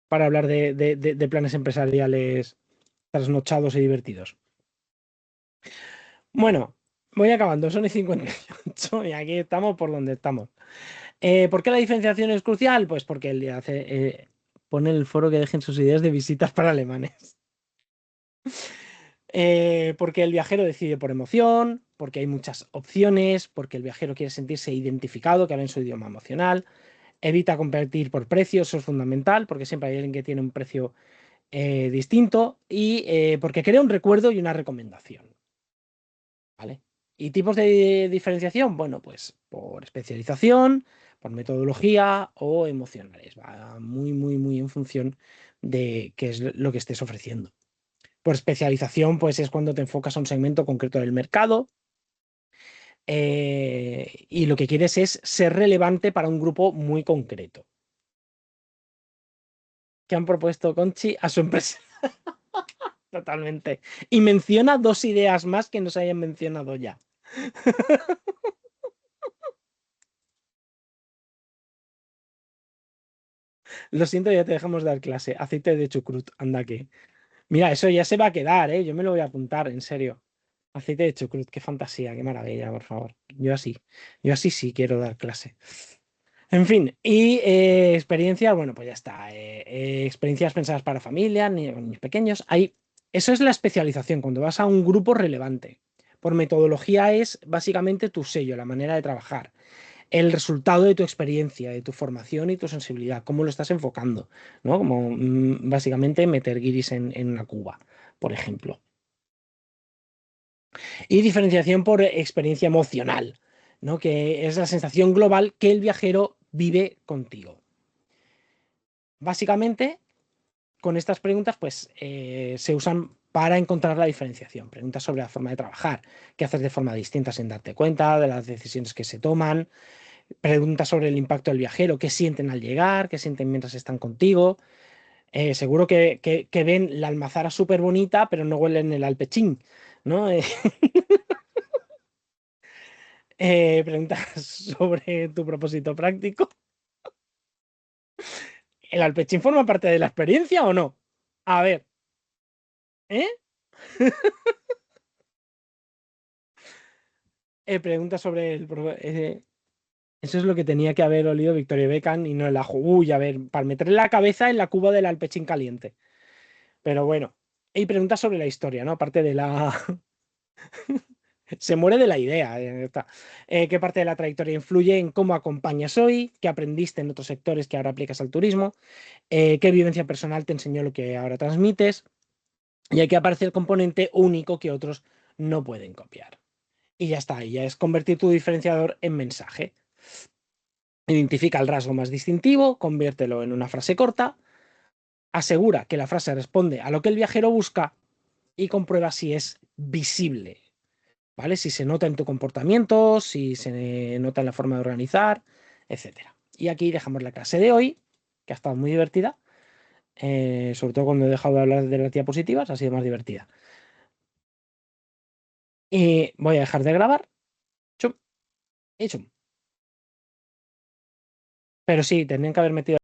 A: para hablar de planes empresariales trasnochados y divertidos. Bueno, voy acabando, son y 58 y aquí estamos por donde estamos. ¿Por qué la diferenciación es crucial? Pues porque él pone en el foro que dejen sus ideas de visitas para alemanes. Porque el viajero decide por emoción, porque hay muchas opciones, porque el viajero quiere sentirse identificado, que habla en su idioma emocional, evita competir por precios, eso es fundamental, porque siempre hay alguien que tiene un precio distinto, y porque crea un recuerdo y una recomendación. ¿Vale? ¿Y tipos de diferenciación? Bueno, pues por especialización, por metodología o emocionales. Va muy, muy, muy en función de qué es lo que estés ofreciendo. Por especialización, pues es cuando te enfocas a un segmento concreto del mercado y lo que quieres es ser relevante para un grupo muy concreto. ¿Qué han propuesto Conchi a su empresa? Totalmente. Y menciona 2 ideas más que nos hayan mencionado ya. Lo siento, ya te dejamos dar clase. Aceite de chucrut, anda que. Mira, eso ya se va a quedar, ¿eh? Yo me lo voy a apuntar, en serio. Aceite de chucrut, qué fantasía, qué maravilla, por favor. Yo así sí quiero dar clase. En fin, y experiencias, bueno, pues ya está. Experiencias pensadas para familia, niños pequeños. Eso es la especialización, cuando vas a un grupo relevante. Por metodología es básicamente tu sello, la manera de trabajar, el resultado de tu experiencia, de tu formación y tu sensibilidad, cómo lo estás enfocando, ¿no? Como básicamente meter guiris en una cuba, por ejemplo. Y diferenciación por experiencia emocional. ¿no? Que es la sensación global que el viajero vive contigo. Básicamente, con estas preguntas, pues se usan para encontrar la diferenciación. Preguntas sobre la forma de trabajar, qué haces de forma distinta sin darte cuenta de las decisiones que se toman. Preguntas sobre el impacto del viajero, qué sienten al llegar, qué sienten mientras están contigo. Seguro que ven la almazara súper bonita, pero no huelen el alpechín, ¿no? Preguntas sobre tu propósito práctico. ¿El alpechín forma parte de la experiencia o no? A ver, ¿eh? Preguntas sobre eso es lo que tenía que haber olido Victoria Beckham y no el ajo. Uy, a ver, para meterle la cabeza en la cuba del alpechín caliente. Pero bueno. Y preguntas sobre la historia, ¿no? Aparte de la, se muere de la idea. Está. ¿Qué parte de la trayectoria influye en cómo acompañas hoy? ¿Qué aprendiste en otros sectores que ahora aplicas al turismo? ¿Qué vivencia personal te enseñó lo que ahora transmites? Y aquí aparece el componente único que otros no pueden copiar. Y ya está, y ya es convertir tu diferenciador en mensaje. Identifica el rasgo más distintivo, conviértelo en una frase corta, asegura que la frase responde a lo que el viajero busca y comprueba si es visible. ¿Vale? Si se nota en tu comportamiento, si se nota en la forma de organizar, etcétera. Y aquí dejamos la clase de hoy, que ha estado muy divertida, sobre todo cuando he dejado de hablar de las diapositivas, ha sido más divertida. Y voy a dejar de grabar, chum, y chum. Pero sí, tendrían que haber metido